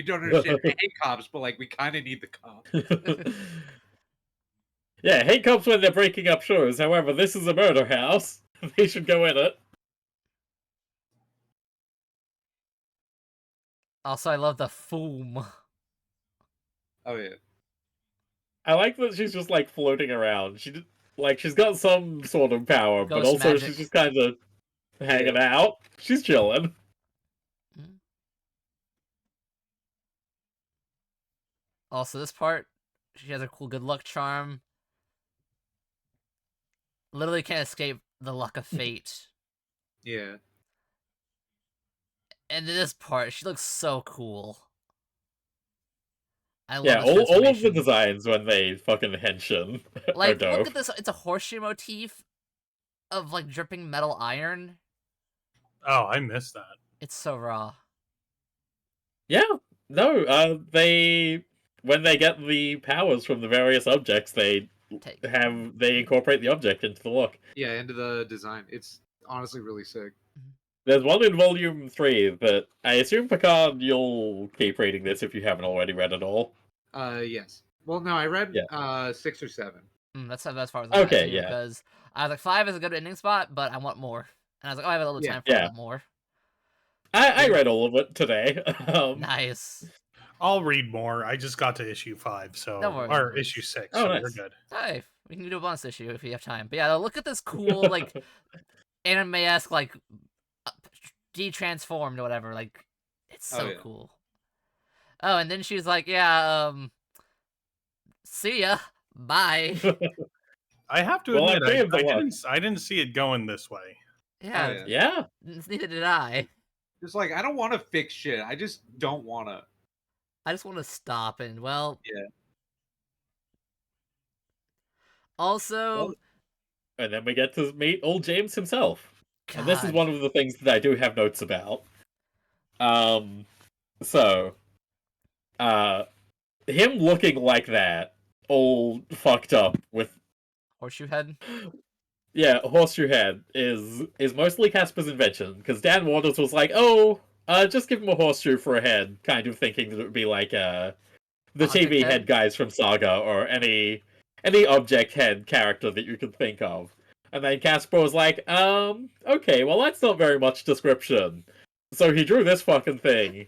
don't understand. I hate cops, but like we kind of need the cops. Yeah, hate cops when they're breaking up shows. However, this is a murder house. They should go in it. Also, I love the foom. Oh yeah. I like that she's just like floating around. She's got some sort of power, but Ghost also magic. she's just kind of hanging out. She's chilling. Also, this part, she has a cool good luck charm. Literally can't escape the luck of fate. Yeah. And in this part, she looks so cool. I love Yeah, this all of the transformation. designs when they fucking henshin are Like, dope. look at this. It's a horseshoe motif of like dripping metal iron. Oh, I missed that. It's so raw. Yeah, no, when they get the powers from the various objects, they they incorporate the object into the look. Yeah, into the design. It's honestly really sick. There's one in Volume 3, but I assume, Picard, you'll keep reading this if you haven't already read it all. Yes. Well, no, I read 6 or 7. That's as far as I got Okay, too, yeah. because I was like 5 is a good ending spot, but I want more. And I was like, oh, I have a little time for a little more. I read all of it today. Nice. I'll read more. I just got to issue 5, so Don't worry, or no worries. issue 6, Oh, so nice. we're good. Hey, we can do a bonus issue if you have time. But yeah, look at this cool like anime-esque like de-transformed or whatever. Like, it's so cool. Oh, and then she's like, yeah, see ya, bye. I have to admit, I didn't see it going this way. Yeah. Yeah. Neither did I. Just like, I don't want to fix shit. I just don't want to. I just want to stop and, well... Yeah. Also... And then we get to meet old James himself. God. And this is one of the things that I do have notes about. So... him looking like that, all fucked up with... Horseshoe head? Yeah, horseshoe head is mostly Casper's invention, because Dan Waters was like, oh, just give him a horseshoe for a head, kind of thinking that it would be like, the TV head guys from Saga, or any object head character that you could think of. And then Casper was like, okay, well that's not very much description. So he drew this fucking thing,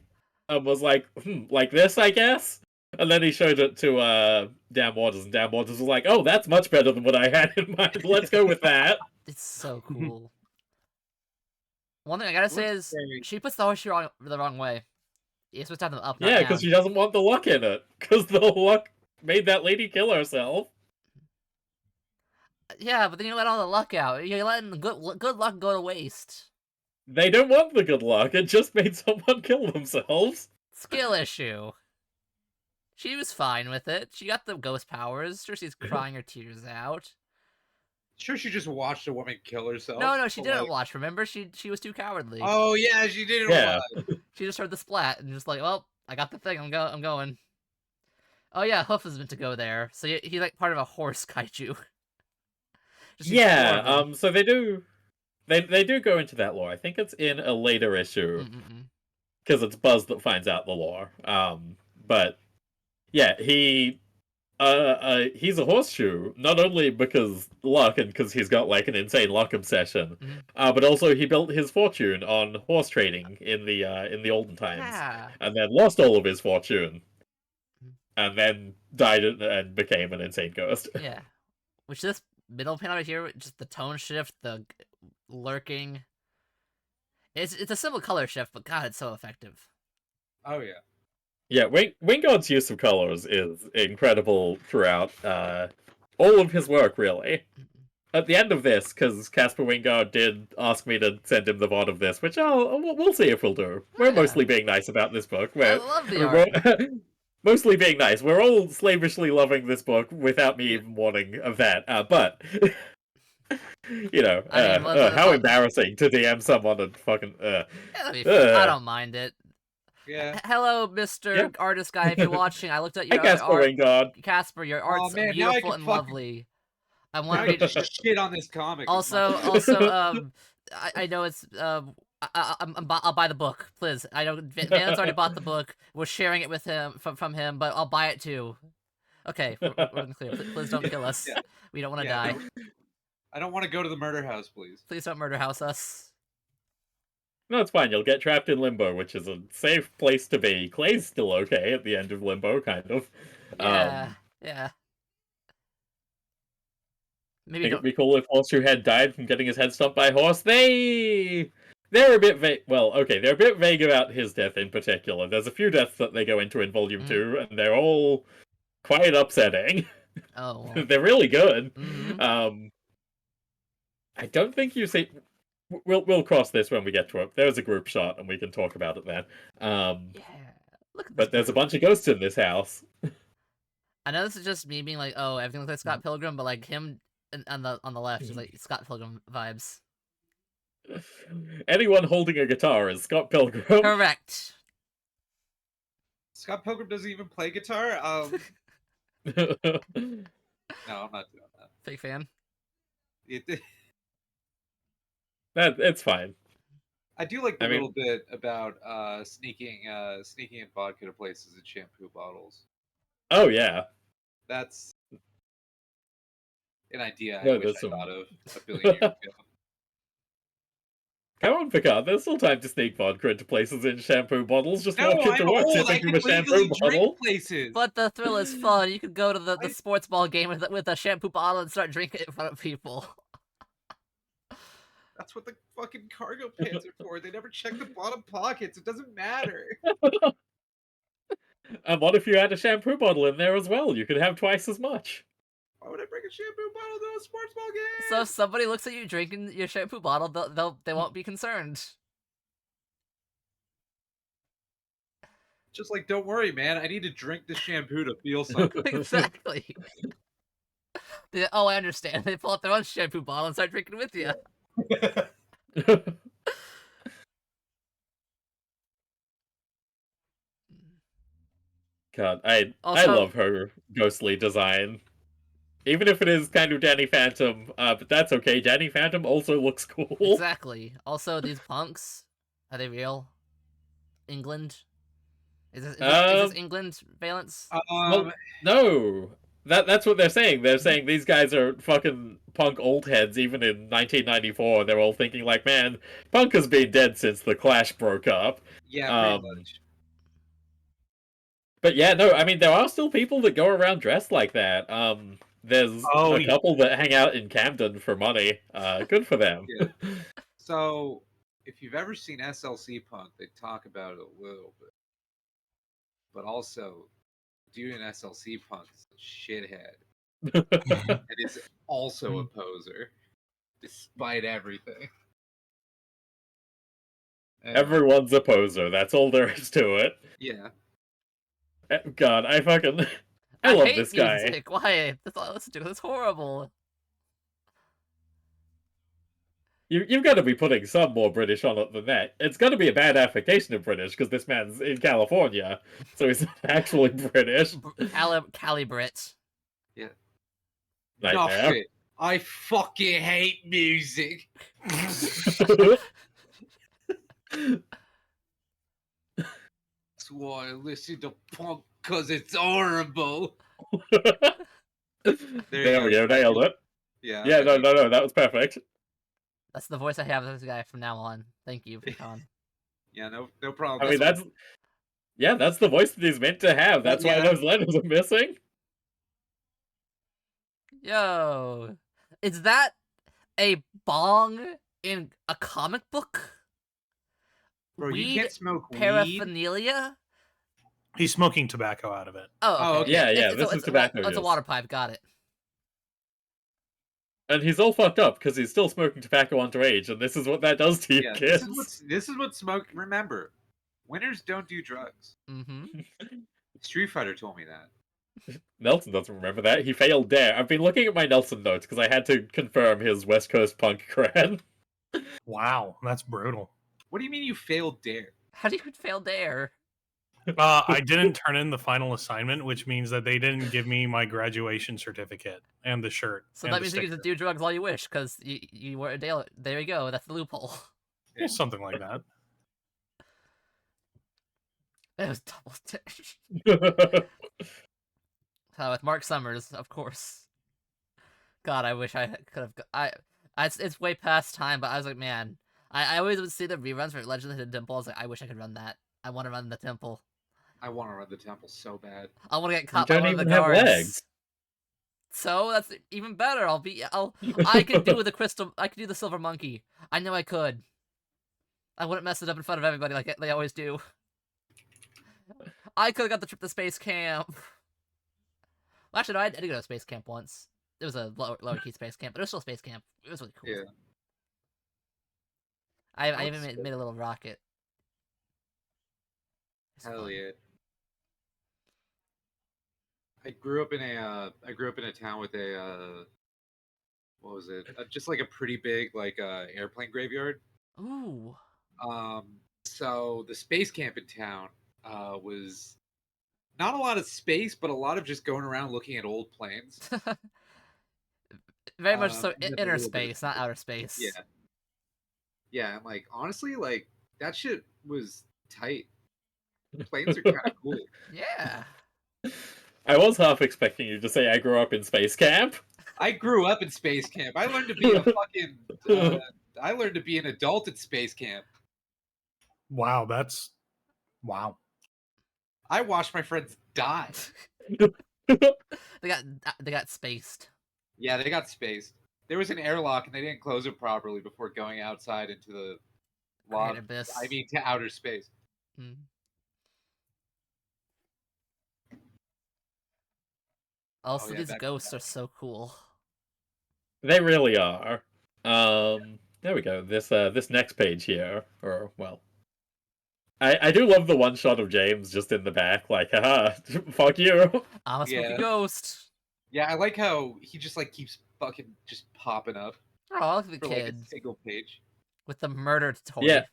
and was like, like this, I guess? And then he showed it to Dan Waters, and Dan Waters was like, oh, that's much better than what I had in mind. Let's go with that. It's so cool. One thing I gotta say is, she puts the horseshoe the wrong way. You're supposed to have them up, yeah, because she doesn't want the luck in it. Because the luck made that lady kill herself. Yeah, but then you let all the luck out. You're letting the good luck go to waste. They don't want the good luck. It just made someone kill themselves. Skill issue. She was fine with it. She got the ghost powers. Sure, she's crying her tears out. Sure, she just watched a woman kill herself. No, she didn't watch. Remember, she was too cowardly. Oh yeah, she didn't watch. She just heard the splat and just like, well, I got the thing. I'm going. Oh yeah, Hoof is meant to go there. So he's like part of a horse kaiju. Yeah. So they do go into that lore. I think it's in a later issue because it's Buzz that finds out the lore. But yeah, he's a horseshoe, not only because luck and because he's got like an insane luck obsession, but also he built his fortune on horse trading in the olden times, and then lost all of his fortune, and then died and became an insane ghost. Yeah, which this middle panel right here, just the tone shift, the lurking. It's a simple color shift, but God, it's so effective. Oh yeah. Yeah, Wingard's use of colors is incredible throughout all of his work, really. At the end of this, because Casper Wingard did ask me to send him the VOD of this, which we'll see if we'll do. We're mostly being nice about this book. I love the art. Mostly being nice. We're all slavishly loving this book without me even warning of that. But, you know, how embarrassing to DM someone and fucking... I don't mind it. Yeah. Hello, Mr. Artist Guy, if you're watching. I looked at your art. Casper, your art's beautiful and lovely. I wanted to shit on this comic. Also, I know it's I'll buy the book, please. I know Van's already bought the book. We're sharing it with him from him, but I'll buy it too. Okay, we're clear. Please don't kill us. Yeah. We don't want to die. I don't want to go to the murder house, please. Please don't murder house us. No, it's fine. You'll get trapped in Limbo, which is a safe place to be. Clay's still okay at the end of Limbo, kind of. Yeah. Maybe it'd be cool if Horseshoe had died from getting his head stomped by a horse. They're a bit vague. Well, okay, they're a bit vague about his death in particular. There's a few deaths that they go into in Volume 2, and they're all quite upsetting. Oh. Well. They're really good. Mm-hmm. I don't think you see... We'll cross this when we get to it. There's a group shot, and we can talk about it then. Look at but there's a bunch of ghosts in this house. I know this is just me being like, oh, everything looks like Scott Pilgrim, but like him on the left is like Scott Pilgrim vibes. Anyone holding a guitar is Scott Pilgrim. Correct. Scott Pilgrim doesn't even play guitar. No, I'm not doing that. Fake fan. It's fine. I do like the I mean- little bit about sneaking in vodka to places in shampoo bottles. Oh yeah. That's an idea I No, wish there's I some. thought of a billion years ago. Come on, Picard. There's still time to sneak vodka into places in shampoo bottles. Just No, walk into I'm work old. I tipping can from a legally shampoo drink bottle. places. But the thrill is fun. You could go to the I- sports ball game with a shampoo bottle and start drinking it in front of people. That's what the fucking cargo pants are for. They never check the bottom pockets. It doesn't matter. And what if you had a shampoo bottle in there as well? You could have twice as much. Why would I bring a shampoo bottle to a sports ball game? So if somebody looks at you drinking your shampoo bottle, they won't be concerned. Just like, don't worry, man. I need to drink the shampoo to feel something. Exactly. Oh, I understand. They pull out their own shampoo bottle and start drinking with you. God, I Also- love her ghostly design. Even if it is kind of Danny Phantom, but that's okay. Danny Phantom also looks cool. Exactly. Also, these punks, are they real? England? Is this England, Valence? Well, no. That's what they're saying. They're saying these guys are fucking punk old heads even in 1994. They're all thinking like, man, punk has been dead since the Clash broke up. Yeah, pretty much. But yeah, no, I mean, there are still people that go around dressed like that. There's a couple that hang out in Camden for money. Good for them. Yeah. So, if you've ever seen SLC Punk, they talk about it a little bit. But also, dude in SLC Punk is a shithead. And is also a poser, despite everything. Anyway, Everyone's a poser. That's all there is to it. yeah. God, I love hate this guy. music. Why? That's all I listen to. That's horrible. You've got to be putting some more British on it than that. It's got to be a bad affectation of British because this man's in California, so he's not actually British. Calibrit. Yeah. Nightmare. Nothing. I fucking hate music. That's why I listen to punk, because it's horrible. There we go, nailed it. Yeah. Yeah, no, that was perfect. That's the voice I have of this guy from now on. Thank you, Pecan. Yeah, no problem. I mean, that's the voice that he's meant to have. That's why those letters are missing. Yo, is that a bong in a comic book? Bro, you Weed can't smoke weed. paraphernalia? He's smoking tobacco out of it. Oh, okay. Yeah, this is tobacco It's a use. water pipe. Got it. And he's all fucked up because he's still smoking tobacco underage, and this is what that does to you Yeah, kids. this is what smoke. Remember, winners don't do drugs. Mm-hmm. Street Fighter told me that. Nelson doesn't remember that. He failed Dare. I've been looking at my Nelson notes because I had to confirm his West Coast punk cred. Wow, that's brutal. What do you mean you failed Dare? How do you fail Dare? I didn't turn in the final assignment, which means that they didn't give me my graduation certificate and the shirt. So and that the means you can sticker. just do drugs all you wish, because you were a Dale. There you go. That's the loophole. Yeah, something like that. It was double dare. With Mark Summers, of course. God, I wish I could have. It's way past time, but I was like, man, I always would see the reruns for Legend of the Hidden Temple. I was like, I wish I could run that. I want to run the temple. I want to run the temple so bad. I want to get You caught by don't one of the even have guards. legs. So that's even better. I could do with the crystal. I could do the silver monkey. I know I could. I wouldn't mess it up in front of everybody like they always do. I could have got the trip to space camp. Well, actually, no, I did go to space camp once. It was a lower key space camp, but it was still space camp. It was really cool. Yeah. I even made a little rocket. It's Hell fun. yeah. I grew up in a town with a what was it? Just like a pretty big airplane graveyard. Ooh. So the space camp in town was not a lot of space, but a lot of just going around looking at old planes. Very much so and then a inner little bit of space, not outer space. yeah, yeah. And like honestly, like that shit was tight. Planes are kind of cool. Yeah. I was half expecting you to say I grew up in space camp. I grew up in space camp. I learned to be a fucking. I learned to be an adult at space camp. Wow, that's wow. I watched my friends die. They got spaced. Yeah, they got spaced. There was an airlock and they didn't close it properly before going outside into the Great abyss. I mean, to outer space. Mm. Also, yeah, these back to ghosts that. are so cool. They really are. There we go. This next page here, or well, I do love the one shot of James just in the back, like, haha, fuck you. I'm a spooky Yeah. ghost. Yeah, I like how he just like keeps fucking just popping up Oh, look at the for like a kid single page. with the murdered toy. Yeah.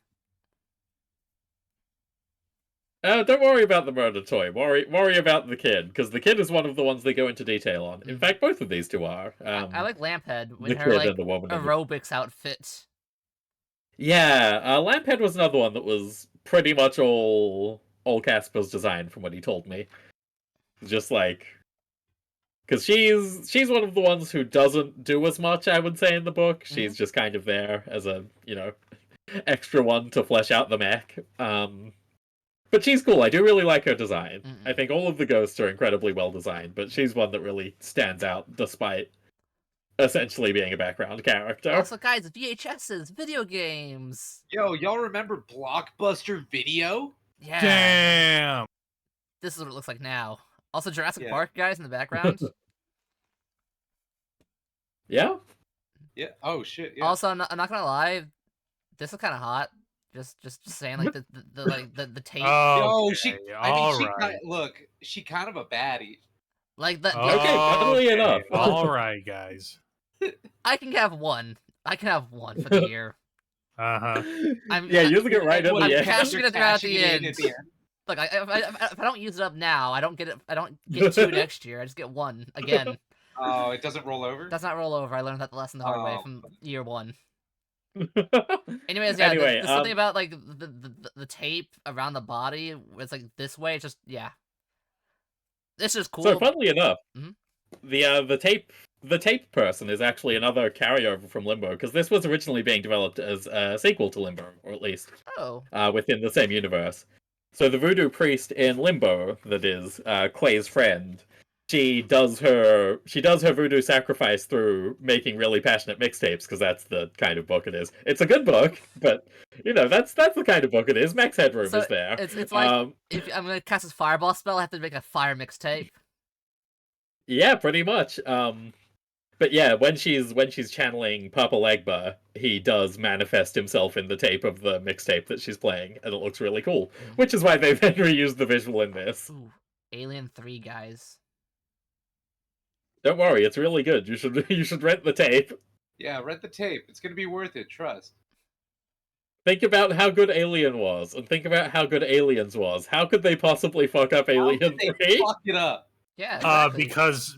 Don't worry about the murder toy. Worry about the kid, because the kid is one of the ones they go into detail on. In fact, both of these two are. I like Lamphead the with her kid like and the woman. aerobics outfit. Yeah, Lamphead was another one that was pretty much all Casper's design, from what he told me. Just like, because she's one of the ones who doesn't do as much, I would say, in the book. She's just kind of there as a extra one to flesh out the mech. But she's cool. I do really like her design. I think all of the ghosts are incredibly well designed, but she's one that really stands out despite essentially being a background character. Also, guys, VHSs, video games. Yo, y'all remember Blockbuster Video? Yeah. Damn. This is what it looks like now. Also, Jurassic Yeah. Park guys in the background. Yeah. Yeah. Oh shit. Yeah. Also, I'm not gonna lie, this is kind of hot. Just saying, like the tape, Yo, she. Okay, I mean, she alright. look. She kind of a baddie. like the. Okay, funnily enough. All right, guys. I can have one. I can have one for the year. Uh-huh. Yeah, using it right at What, the I'm end. cashing it at the in end. the end. Look, if I don't use it up now, I don't get it. I don't get two next year. I just get one again. Oh, it doesn't roll over. Does not roll over. I learned that lesson the hard way Oh. from year one. Anyways, yeah, Anyway, there's something about like the tape around the body. It's like this way. It's just this is cool. So funnily enough, Mhm. the tape person is actually another carryover from Limbo, because this was originally being developed as a sequel to Limbo, or at least Oh, within the same universe. So the voodoo priest in Limbo, that is Clay's friend, she does her voodoo sacrifice through making really passionate mixtapes, because that's the kind of book it is. It's a good book, but that's the kind of book it is. Max Headroom So is there. it's like if I'm gonna cast this fireball spell, I have to make a fire mixtape. Yeah, pretty much. But yeah, when she's channeling Papa Legba, he does manifest himself in the tape of the mixtape that she's playing, and it looks really cool. Which is why they then reused the visual in this. Ooh, Alien 3, guys. Don't worry, it's really good. You should rent the tape. Yeah, rent the tape. It's gonna be worth it. Trust. Think about how good Alien was, and think about how good Aliens was. How could they possibly fuck up How Alien did they 3? fuck it up? Yeah, exactly.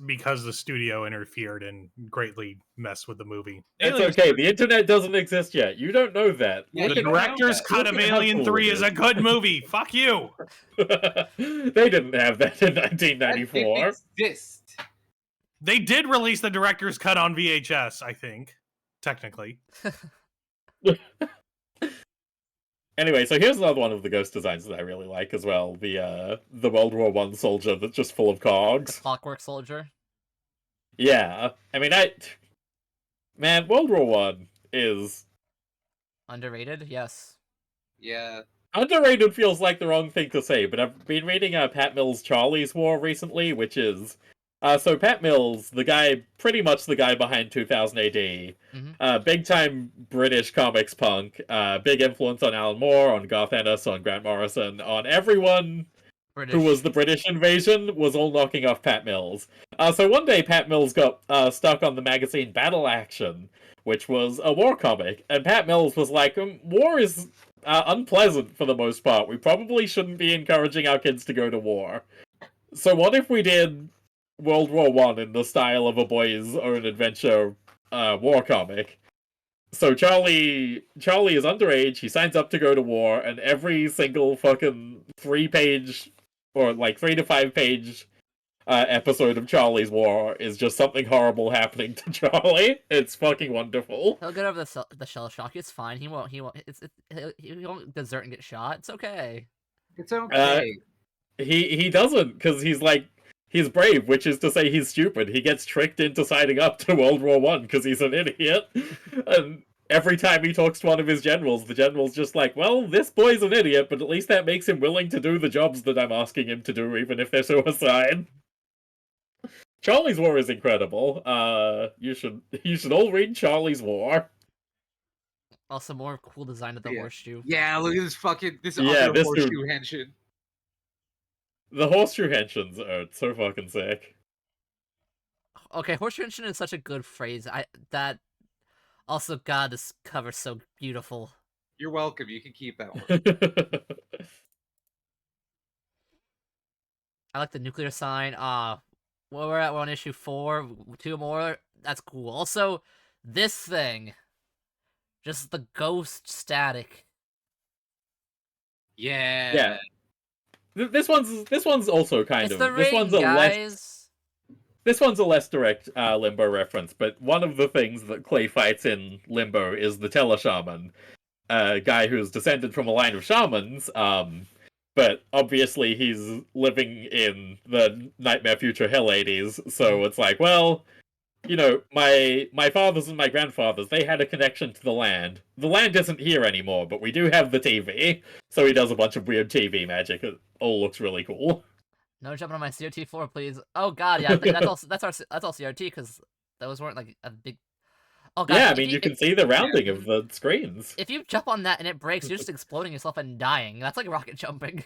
Because the studio interfered and greatly messed with the movie. It's Aliens okay. 3 The internet doesn't exist yet. You don't know that. Yeah, The you don't know director's that. cut Look of at how Alien cool 3 it is is. a good movie. Fuck you. They didn't have that in That 1994. didn't exist. They did release the director's cut on VHS, I think. Technically. Anyway, so here's another one of the ghost designs that I really like as well. The World War I soldier that's just full of The cogs. Clockwork Soldier. Yeah. I mean, man, World War One is Underrated, yes. Yeah. underrated. Feels like the wrong thing to say, but I've been reading Pat Mills' Charlie's War recently, which is so Pat Mills, pretty much the guy behind 2000 AD, big time British comics punk, big influence on Alan Moore, on Garth Ennis, on Grant Morrison, on everyone British. who was the British invasion, was all knocking off Pat Mills. So one day Pat Mills got stuck on the magazine Battle Action, which was a war comic, and Pat Mills was like, war is unpleasant for the most part. We probably shouldn't be encouraging our kids to go to war. So what if we did World War One in the style of a boy's own adventure war comic. So Charlie is underage, he signs up to go to war, and every single fucking 3-page or like 3 to 5-page episode of Charlie's War is just something horrible happening to Charlie. It's fucking wonderful. He'll get over the shell shock. It's fine. He won't. He won't desert and get shot. It's okay. It's okay. He doesn't, because he's brave, which is to say he's stupid. He gets tricked into signing up to World War One because he's an idiot. And every time he talks to one of his generals, the general's just like, well, this boy's an idiot, but at least that makes him willing to do the jobs that I'm asking him to do, even if they're suicide. Charlie's War is incredible. You should all read Charlie's War. Also, more cool design of the horseshoe. Yeah, look at this Yeah, other this horseshoe dude- henshin. The horseshoe henshins are so fucking sick. Okay, horseshoe henchman is such a good phrase. Also, God, this cover's so beautiful. You're welcome. You can keep that one. I like the nuclear sign. Well, we're on issue 4. 2 more. That's cool. Also, this thing, just the ghost static. Yeah. Yeah. This one's also kind It's of the this ring, one's a guys. less direct Limbo reference, but one of the things that Clay fights in Limbo is the Teleshaman, a guy who's descended from a line of shamans. But obviously he's living in the Nightmare Future Hell 80s, so it's like, well, you know, my fathers and my grandfathers, they had a connection to the land. The land isn't here anymore, but we do have the TV. So he does a bunch of weird TV magic. It all looks really cool. No jumping on my CRT floor, please. Oh God, yeah, that's all CRT because those weren't like a big. Oh God, Yeah, I mean, you can see the rounding of the screens. If you jump on that and it breaks, you're just exploding yourself and dying. That's like rocket jumping.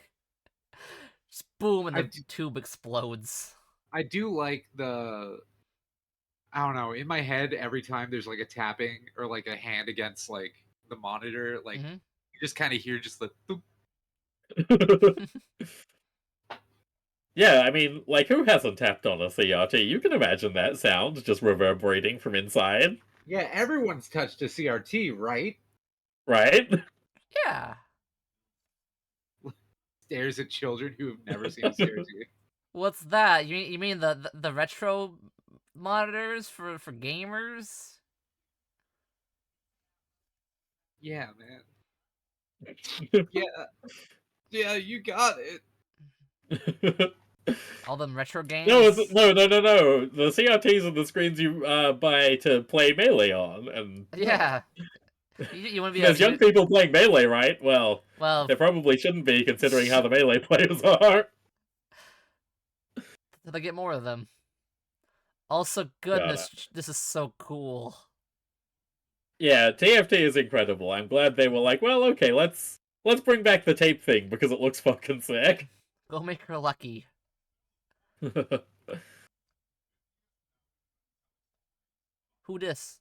Just boom, and the tube explodes. I do like I don't know, in my head, every time there's like a tapping or like a hand against like the monitor, like you just kind of hear just the boop. Yeah, I mean, like, who hasn't tapped on a CRT? You can imagine that sound just reverberating from inside. Yeah, everyone's touched a CRT, right? Right? Yeah. Stares at children who have never seen a CRT. What's that? You mean the retro monitors for gamers? Yeah, man. Yeah, you got it. All them retro games? No. The CRTs are the screens you buy to play Melee on, and yeah. You want to be there's young people playing Melee, right? Well, there probably shouldn't be, considering how the Melee players are. They get more of them. Also, goodness, this is so cool. Yeah, TFT is incredible. I'm glad they were like, well, okay, let's bring back the tape thing because it looks fucking sick. Go make her lucky. Who dis?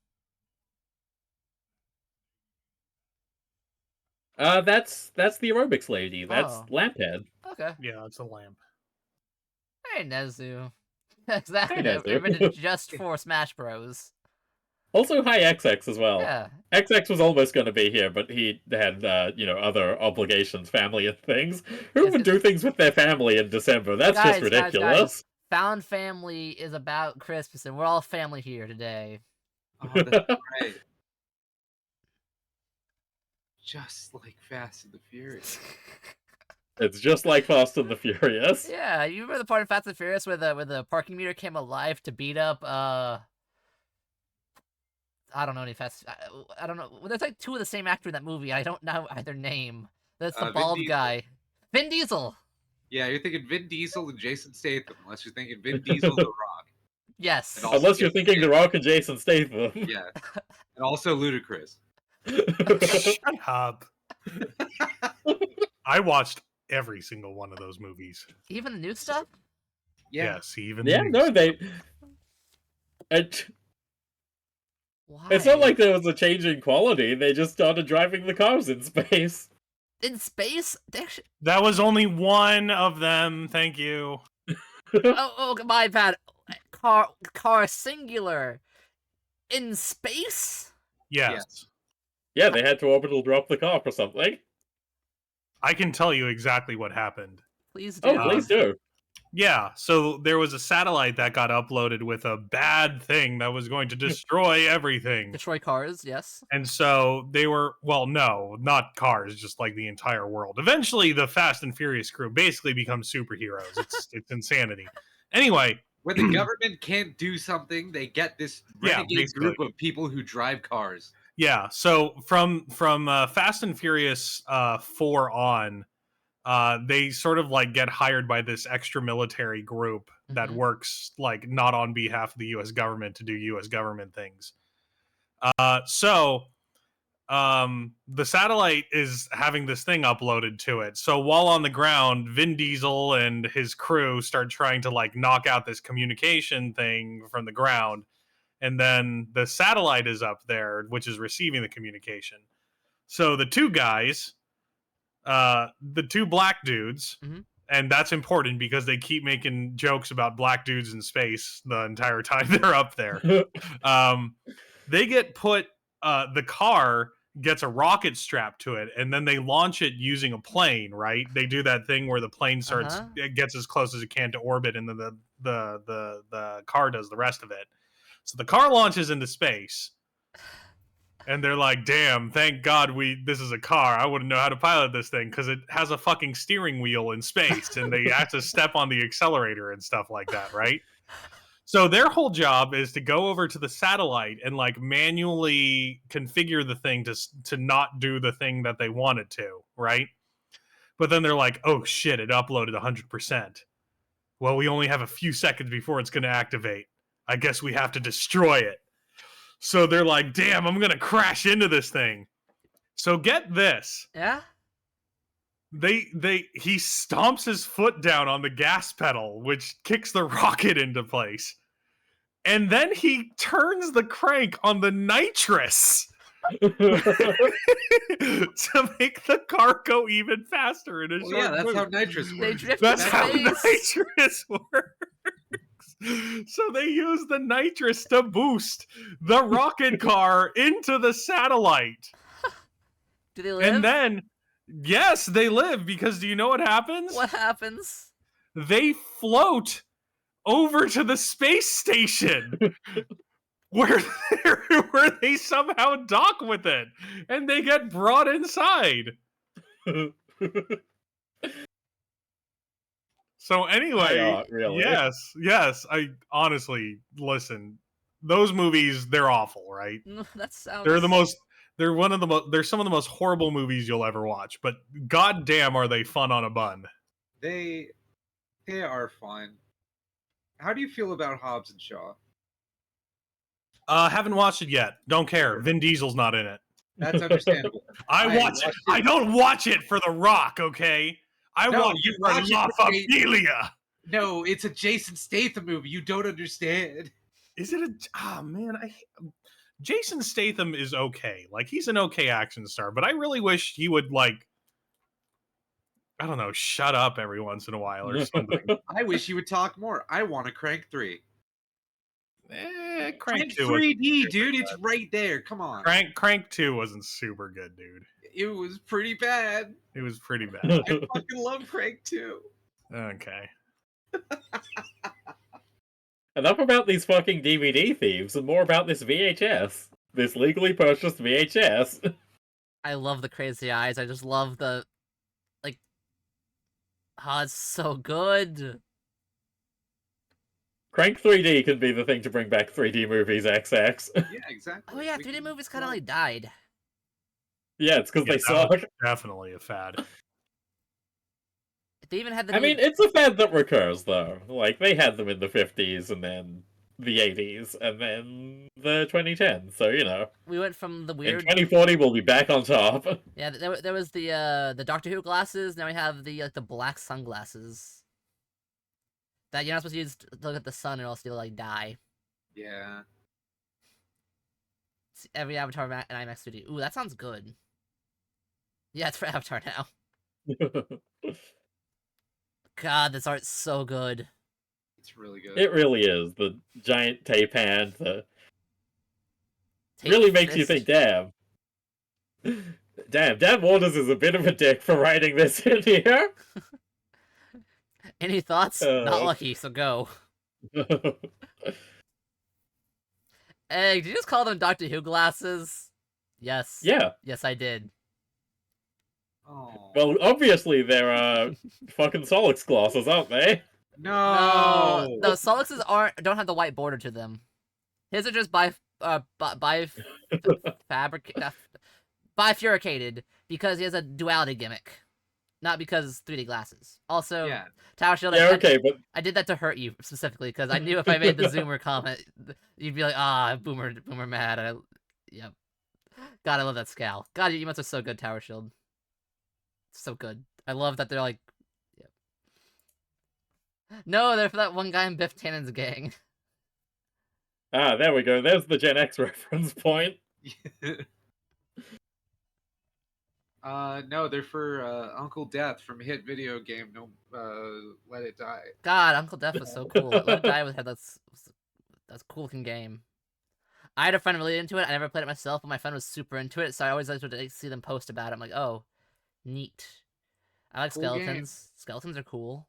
That's the aerobics lady. That's Oh. Lamphead. Okay. Yeah, it's a lamp. Hey, Nezu. Exactly. Hey, Nezu. Written just for Smash Bros. Also, hi XX as well. Yeah. XX was almost going to be here, but he had, other obligations, family and things. Who would do things with their family in December? That's just ridiculous. Guys. Found Family is about Christmas, and we're all family here today. Oh, that's right. Just like Fast and the Furious. It's just like Fast and the Furious. Yeah, you remember the part of Fast and Furious where the parking meter came alive to beat up, I don't know any Fast... I don't know. There's like 2 of the same actor in that movie. I don't know either name. That's the bald guy. Vin Diesel! Yeah, you're thinking Vin Diesel and Jason Statham, unless you're thinking Vin Diesel, The Rock. Yes. Unless you're thinking The Rock and Jason Statham. Yeah. And also Ludacris. Shut up. I watched every single one of those movies. Even the new stuff? Yeah. Yes, even Yeah, the new no, stuff. Why? It's not like there was a change in quality. They just started driving the cars in space. In space? That was only one of them. Thank you. oh, my bad. Car singular. In space? Yes. Yeah, they had to orbital drop the car or something. I can tell you exactly what happened. Please Oh, do. please do. Yeah, so there was a satellite that got uploaded with a bad thing that was going to destroy everything. Destroy cars, yes. And so they were, well, no, not cars, just like the entire world. Eventually, the Fast and Furious crew basically becomes superheroes. It's insanity. Anyway, When the government can't do something, they get this Yeah, renegade group of people who drive cars. yeah. So from Fast and Furious 4 on, they sort of like get hired by this extra military group that works like not on behalf of the U.S. government to do U.S. government things. The satellite is having this thing uploaded to it. So while on the ground, Vin Diesel and his crew start trying to like knock out this communication thing from the ground. And then the satellite is up there, which is receiving the communication. So the two guys, the two black dudes, and that's important because they keep making jokes about black dudes in space the entire time they're up there. They get put, the car gets a rocket strapped to it, and then they launch it using a plane, right? They do that thing where the plane starts, it gets as close as it can to orbit, and then the car does the rest of it. So the car launches into space, and they're like, damn, thank God this is a car. I wouldn't know how to pilot this thing because it has a fucking steering wheel in space, and they have to step on the accelerator and stuff like that, right? So their whole job is to go over to the satellite and like manually configure the thing to not do the thing that they want it to, right? But then they're like, oh shit, it uploaded 100%. Well, we only have a few seconds before it's going to activate. I guess we have to destroy it. So they're like, damn, I'm going to crash into this thing. So get this. Yeah? He stomps his foot down on the gas pedal, which kicks the rocket into place. And then he turns the crank on the nitrous to make the car go even faster in a short Yeah, that's move. how nitrous works. They drift That's in how space. nitrous works. So they use the nitrous to boost the rocket car into the satellite. Do they live? And then, yes, they live because do you know what happens? What happens? They float over to the space station where they somehow dock with it and they get brought inside. So anyway, really? yes, I honestly, listen, those movies, they're awful, right? That sounds... They're some of the most horrible movies you'll ever watch, but goddamn are they fun on a bun. They are fun. How do you feel about Hobbs and Shaw? Haven't watched it yet. Don't care. Vin Diesel's not in it. That's understandable. I don't watch it for The Rock, okay? I watch it for La Familia. No, it's a Jason Statham movie. You don't understand. Is it man, Jason Statham is okay. Like, he's an okay action star, but I really wish he would, like, I don't know, shut up every once in a while or something. I wish he would talk more. I want to Crank 3. Crank 2 3D, dude. It's right there. Come on. Crank 2 wasn't super good, dude. It was pretty bad. It was pretty bad. I fucking love Crank 2. Okay. Enough about these fucking DVD thieves and more about this VHS. This legally purchased VHS. I love the crazy eyes. I just love the... like... Oh, it's so good. Crank 3D can be the thing to bring back 3D movies, XX. Yeah, exactly. Oh yeah, 3D movies kind of like died. Yeah, it's because they that was suck. definitely a fad. They even had the... I mean, it's a fad that recurs, though. Like, they had them in the 50s, and then the 80s, and then the 2010s, so, you know. We went from the weird... In 2040, we'll be back on top. Yeah, there was the Doctor Who glasses, now we have the black sunglasses. That you're not supposed to use to look at the sun or else you'll, like, die. Yeah. It's every Avatar in IMAX 3D. Ooh, that sounds good. Yeah, it's for Avatar now. God, this art's so good. It's really good. It really is. The giant tape hand, the really makes you think, damn. Damn, Dan Waters is a bit of a dick for writing this in here. Any thoughts? Not lucky, so go. Hey, did you just call them Doctor Who glasses? Yes. Yeah. Yes, I did. Oh. Well, obviously they're fucking Solix glasses, aren't they? No. No, Solix's don't have the white border to them. His are just bifurcated because he has a duality gimmick, not because 3D glasses. Also, Yeah. Tower Shield. Yeah, okay, but I did that to hurt you specifically because I knew if I made the Zoomer comment, you'd be like, "Ah, boomer mad." Yep. God, I love that scowl. God, your emotes are so good, Tower Shield. So good. I love that they're like, yep. No, they're for that one guy in Biff Tannen's gang. Ah, there we go. There's the Gen X reference point. No, they're for Uncle Death from hit video game. No, Let It Die. God, Uncle Death was so cool. Let It Die had that's cool looking game. I had a friend really into it. I never played it myself, but my friend was super into it, so I always liked to see them post about it. I'm like, oh, neat. I like Cool skeletons. game. Skeletons are cool.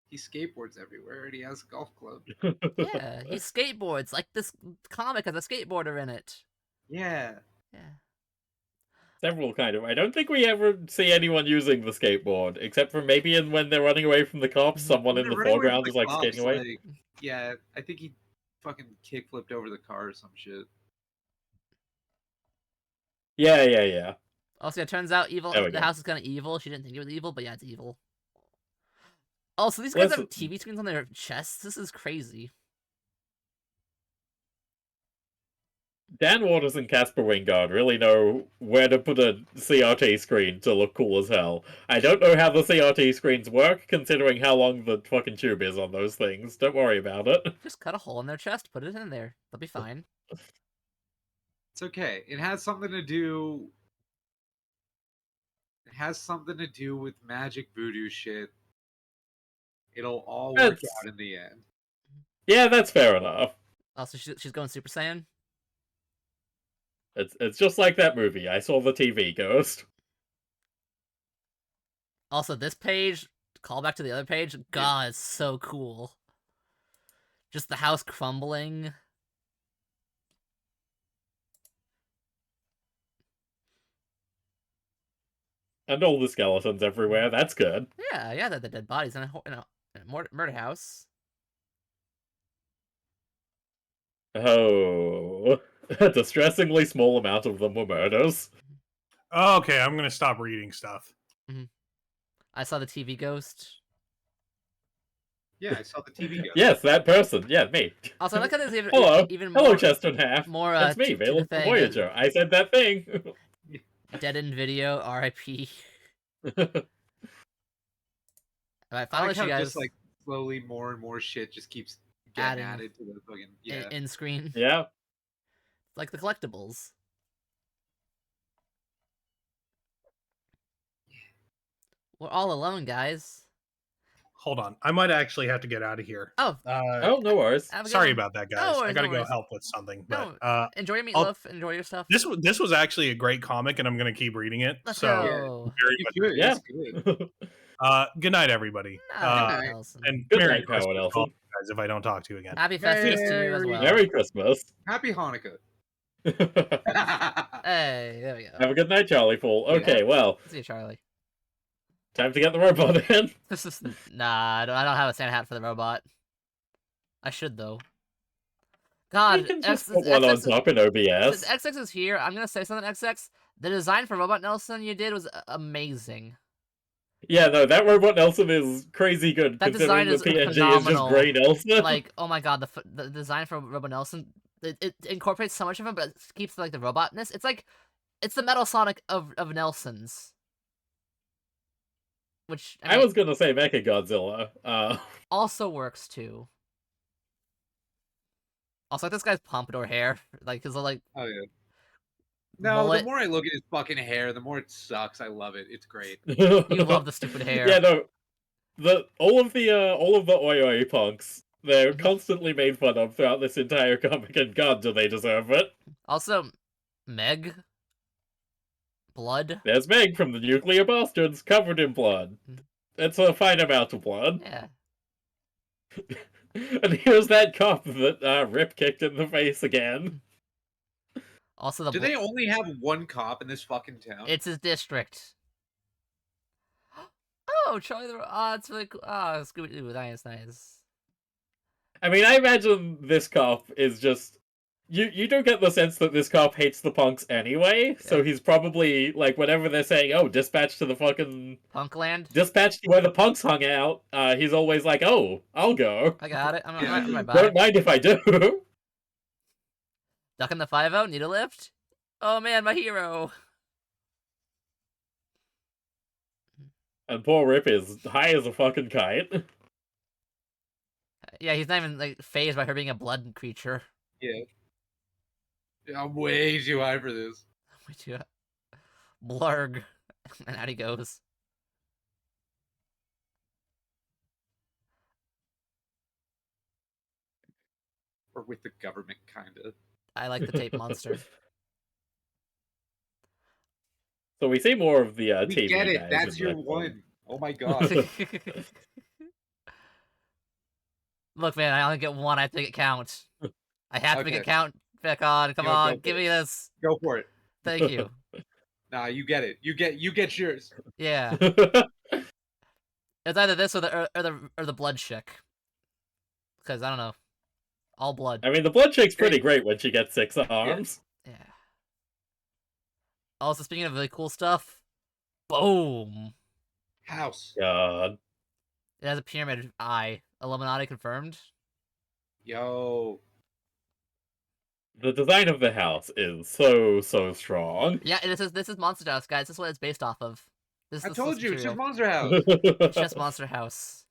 He skateboards everywhere, and he has a golf club. Yeah, he skateboards. Like this comic has a skateboarder in it. Yeah. Yeah. Several kind of. I don't think we ever see anyone using the skateboard, except for maybe when they're running away from the cops, someone in the foreground is like skating away. Like, yeah, I think he fucking kickflipped over the car or some shit. Yeah. Also, it turns out evil. There we The go. house is kind of evil. She didn't think it was evil, but yeah, it's evil. Also, these guys have TV screens on their chests. This is crazy. Dan Waters and Casper Wingard really know where to put a CRT screen to look cool as hell. I don't know how the CRT screens work, considering how long the fucking tube is on those things. Don't worry about it. Just cut a hole in their chest, put it in there. They'll be fine. It's okay. It has something to do. It has something to do with magic voodoo shit. It'll all work out in the end. Yeah, that's fair enough. Also, she's going Super Saiyan. It's just like that movie. I saw the TV ghost. Also, this page, call back to the other page. God, it's so cool. Just the house crumbling. And all the skeletons everywhere. That's good. Yeah, the dead bodies in a murder house. Oh, a distressingly small amount of them were murders. Oh, okay, I'm gonna stop reading stuff. I saw the TV ghost. Yeah, I saw the TV ghost. Yes, that person. Yeah, me. Also, I like how there's even more. Hello, Chester and Half. More, That's me, to the Valence the thing, Voyager. I said that thing. Dead end video, RIP. Alright, I finally, like you how guys. just like slowly more and more shit just keeps getting added to the fucking in screen. Yeah. Like the collectibles. We're all alone, guys. Hold on, I might actually have to get out of here. Oh, Oh, no worries. Sorry about that, guys. No worries, I gotta no go worries. help with something. No, But enjoy your meatloaf. Enjoy your stuff. this was actually a great comic, and I'm gonna keep reading it. Let's so go. very much. Good, Yeah. it's good. Good night, everybody. Night, Nelson. And Good Merry night, Christmas, Howard to all Elson. you guys, if I don't talk to you again. Happy festivus to you as well. Merry Christmas. Happy Hanukkah. Hey, there we go. Have a good night, Charlie Fool. Okay, well, See you, Charlie. time to get the robot in. This is nah. I don't have a Santa hat for the robot. I should though. God, You can just put one on top in OBS. Since XX is here, I'm gonna say something. XX, the design for Robot Nelson you did was amazing. Yeah, no, that Robot Nelson is crazy good, That considering design the is PNG is phenomenal. just Grey Nelson. Like, oh my god, the design for Robot Nelson, it incorporates so much of him, but it keeps like the robotness. It's the Metal Sonic of Nelsons. Which I was gonna say Mechagodzilla. also works too. Also, like this guy's pompadour hair, like his like. Oh yeah. No, mullet. the more I look at his fucking hair, the more it sucks. I love it. It's great. You love the stupid hair. Yeah, no. All of the Oi Oi punks, They're constantly made fun of throughout this entire comic, and god do they deserve it. Also, Meg. Blood. There's Meg from the Nuclear Bastards, covered in blood. It's a fine amount of blood. Yeah. And here's that cop that Rip kicked in the face again. Also, the Do they only have one cop in this fucking town? It's his district. Oh, Charlie the... Oh, it's really cool. Oh, Scooby-Doo. Nice, nice. I mean, I imagine this cop is just... You don't get the sense that this cop hates the punks anyway, so he's probably, like, whenever they're saying, oh, dispatch to the fucking... Punkland? Dispatch to where the punks hung out, he's always like, oh, I'll go. I got it. I'm right by. Don't mind if I do. Ducking the 5-0? Need a lift? Oh man, my hero! And poor Rip is high as a fucking kite. Yeah, he's not even, like, phased by her being a blood creature. Yeah. I'm way too high for this. Blurg. And out he goes. Or with the government, kinda. I like the tape monster. So we see more of the We TV get it. guys That's in your that one. Oh my god. Look, man, I only get one. I have to make it count. I have to make it Okay. count. Come on, Yo, on, go give for me it. this. Go for it. Thank you. Nah, you get it. You get yours. Yeah, it's either this or the blood chick. Because I don't know, all blood. I mean, the blood chick's pretty great when she gets 6 arms. Yeah. Also, speaking of really cool stuff, boom! House. God. It has a pyramid eye. Illuminati confirmed. Yo. The design of the house is so strong. Yeah, and this is Monster House, guys. This is what it's based off of. This I is told you, it's just material. Monster House. It's just Monster House.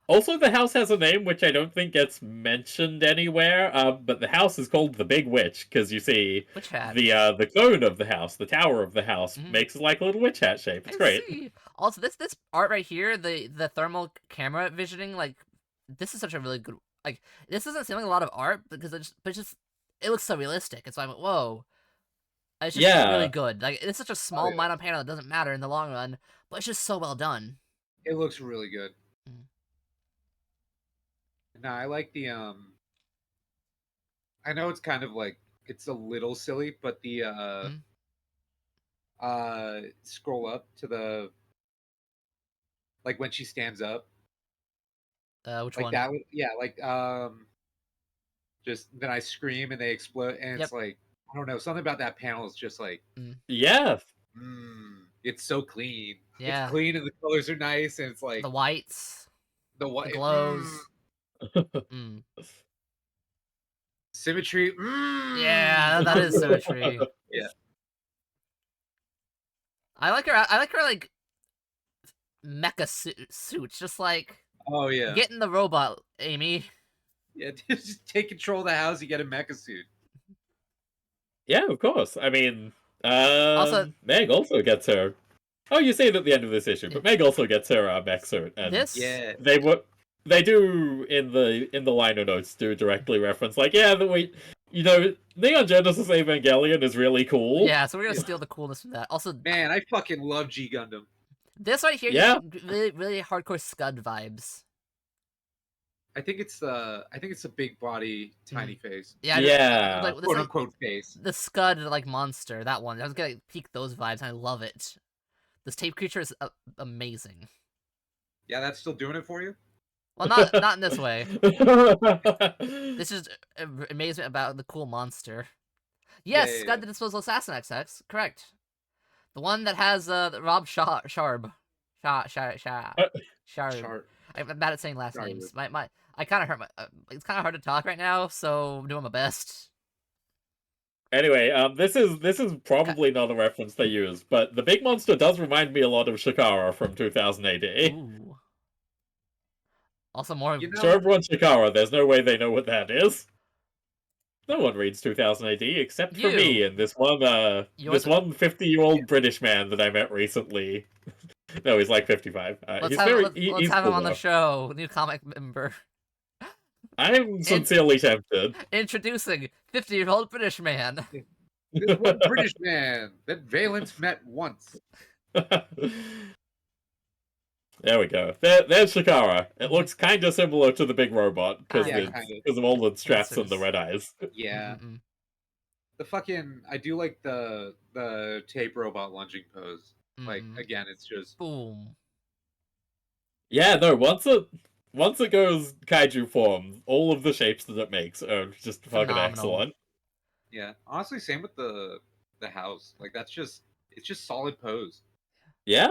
Also, the house has a name which I don't think gets mentioned anywhere. But the house is called the Big Witch because you see Witch hat. the cone of the house, the tower of the house, makes like a little witch hat shape. It's great. See. Also, this art right here, the thermal camera visioning, like this is such a really good. Like this doesn't seem like a lot of art because it looks so realistic. It's like whoa. It's just really good. Like it's such a small minor panel that doesn't matter in the long run, but it's just so well done. It looks really good. Nah, I like the I know it's kind of like it's a little silly, but the scroll up to the like when she stands up. Which like one? that yeah, like just then I scream and they explode and it's like I don't know, something about that panel is just like Yeah. It's so clean. Yeah. It's clean and the colors are nice and it's like the whites. The white the glows. Symmetry. Yeah, that is symmetry. Yeah. I like her like mecha suits, just like oh yeah, get in the robot, Amy. Yeah, just take control of the house. You get a mecha suit. Yeah, of course. I mean, also Meg also gets her. Oh, you say it at the end of this issue, but Meg also gets her mech suit. And they do in the liner notes do directly reference like, yeah, Neon Genesis Evangelion is really cool. Yeah, so we're gonna steal the coolness from that. Also, man, I fucking love G Gundam. This right here, yeah, really, really hardcore Scud vibes. I think it's a big body, tiny face. Yeah, like, quote unquote face. The Scud like monster, that one. I was gonna peek those vibes, and I love it. This tape creature is amazing. Yeah, that's still doing it for you. Well, not in this way. This is amazement about the cool monster. Yes, Scud the Disposal Assassin XX, correct. The one that has Rob Sharb. Sharb. I'm bad at saying last names. I kind of hurt it's kind of hard to talk right now, so I'm doing my best. Anyway, this is probably not a reference they use, but the big monster does remind me a lot of Shikara from 2000 AD. Ooh. Also more. So everyone's Shikara. There's no way they know what that is. No one reads 2000 AD except for me and this one 50-year-old British man that I met recently. No, he's like 55. Let's have him on the show. New comic member. I'm sincerely tempted. Introducing 50-year-old British man. This one British man that Valence met once. There we go. There's Shikara. It looks kind of similar to the big robot because Yeah, of all the straps and the Pincers. red eyes. Yeah. Mm-mm. The fucking I do like the tape robot lunging pose. Like Mm-mm. again, it's just Boom. Yeah, no. Once it goes kaiju form, all of the shapes that it makes are just fucking Phenomenal. excellent. yeah. Honestly, same with the house. Like it's just solid pose Yeah.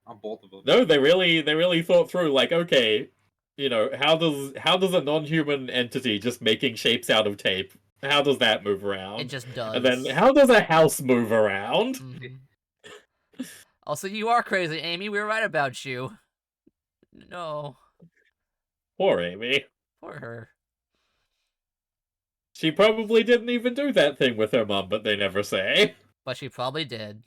on both of them. No, they really thought through. Like, okay, how does a non-human entity just making shapes out of tape? How does that move around? It just does. And then how does a house move around? Mhm. Also, you are crazy, Amy. We were right about you. No. Poor Amy. Poor her. She probably didn't even do that thing with her mom, but they never say. But she probably did.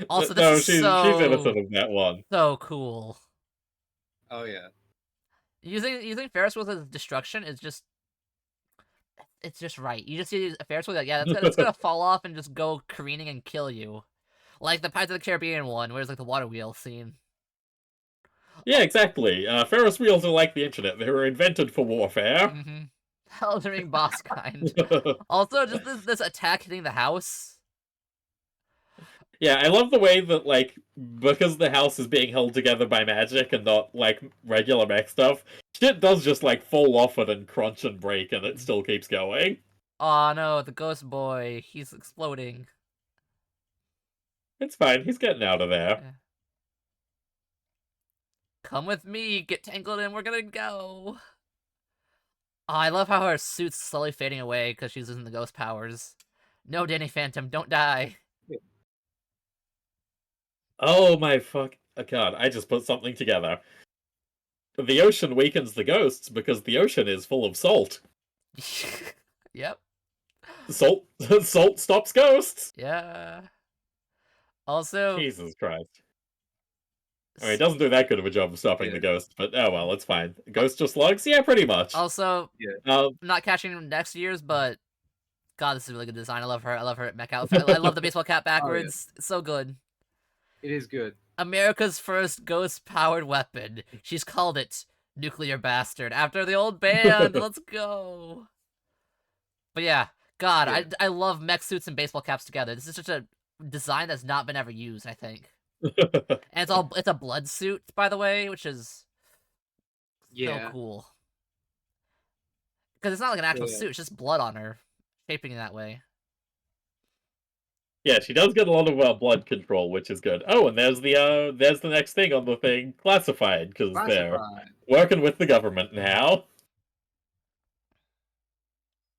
Also, this No, is she's innocent of that one. so cool. Oh yeah. Using Ferris wheels as destruction is just... It's just right. You just see a Ferris wheel, like, yeah, it's gonna fall off and just go careening and kill you. Like the Pirates of the Caribbean one, where it's like the water wheel scene. Yeah, exactly. Ferris wheels are like the internet. They were invented for warfare. Mm-hmm. Elden Ring boss kind. Also, just this attack hitting the house. Yeah, I love the way that, like, because the house is being held together by magic and not, like, regular mech stuff, shit does just, like, fall off it and crunch and break, and it still keeps going. Oh no, the ghost boy. He's exploding. It's fine, he's getting out of there. Yeah. Come with me, get tangled in, we're gonna go. Oh, I love how her suit's slowly fading away because she's using the ghost powers. No, Danny Phantom, don't die. Oh my god, I just put something together. The ocean weakens the ghosts because the ocean is full of salt. Yep. Salt stops ghosts! Yeah. Also... Jesus Christ. I mean, it doesn't do that good of a job of stopping the ghost, but oh well, it's fine. Ghosts just slugs? Yeah, pretty much. Also, I'm not catching next year's, but... God, this is a really good design. I love her. I love her mech outfit. I love the baseball cap backwards. It's so good. It is good. America's first ghost-powered weapon. She's called it Nuclear Bastard. After the old band. Let's go. But yeah, God, I love mech suits and baseball caps together. This is such a design that's not been ever used, I think. And it's a blood suit, by the way, which is so cool. Because it's not like an actual suit, it's just blood on her, shaping in that way. Yeah, she does get a lot of blood control, which is good. Oh, and there's the next thing on the thing, classified, because they're working with the government now.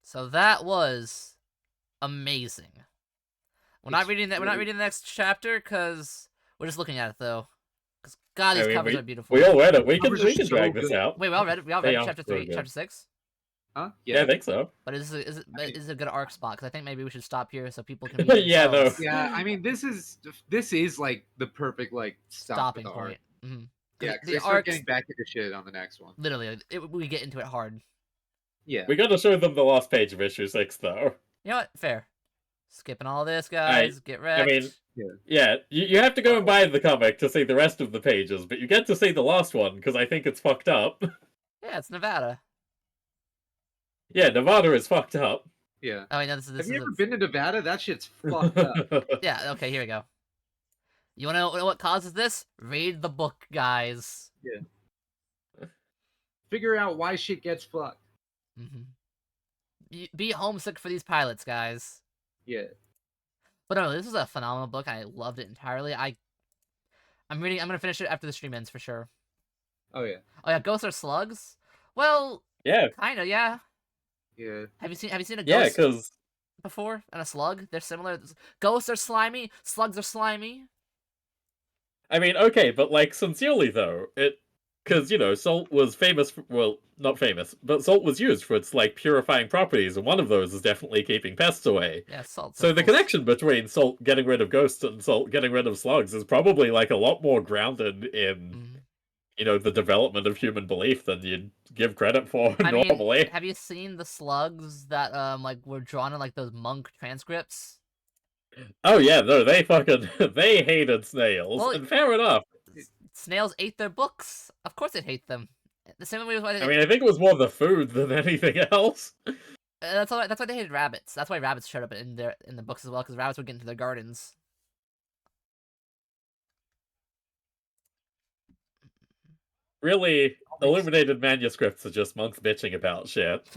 So that was amazing. We're not reading that. We're not reading the next chapter because we're just looking at it though. Because God, these covers are beautiful. We all read it. We can so drag this out. Wait, we all read it. We all read chapter 3, chapter 6. Huh? Yeah, I think so. But is it a good arc spot? Because I think maybe we should stop here so people can read Yeah, no. Yeah, I mean this is like the perfect like stopping point. Mm-hmm. Yeah, because they start getting back into shit on the next one. Literally, we get into it hard. Yeah. We gotta show them the last page of issue 6, though. You know what? Fair. Skipping all this, guys. Get wrecked. I mean, yeah, you have to go and buy the comic to see the rest of the pages, but you get to see the last one, because I think it's fucked up. Yeah, it's Nevada. Yeah, Nevada is fucked up. Yeah. Oh, wait, no, this Have you ever been to Nevada? That shit's fucked up. Yeah, okay, here we go. You wanna know what causes this? Read the book, guys. Yeah. Figure out why shit gets fucked. Mm-hmm. Be homesick for these pilots, guys. Yeah. But no, this is a phenomenal book. I loved it entirely. I'm gonna finish it after the stream ends for sure. Oh yeah. Oh yeah, ghosts are slugs? Well, yeah. Kinda, yeah. Yeah. Have you seen a ghost yeah, because before? And a slug? They're similar. Ghosts are slimy, slugs are slimy. I mean, okay, but like sincerely though, because salt was famous for, well, not famous, but salt was used for its like purifying properties, and one of those is definitely keeping pests away. Yeah, salt. So the connection between salt getting rid of ghosts and salt getting rid of slugs is probably like a lot more grounded in the development of human belief than you'd give credit for I mean, normally. have you seen the slugs that like were drawn in like those monk transcripts? Oh yeah, no, they fucking they hated snails, Well, and fair enough. snails ate their books. Of course, they'd hate them. The same way why I mean, I think it was more the food than anything else. that's why they hated rabbits. That's why rabbits showed up in the books as well, because rabbits would get into their gardens. Really, illuminated manuscripts are just monks bitching about shit.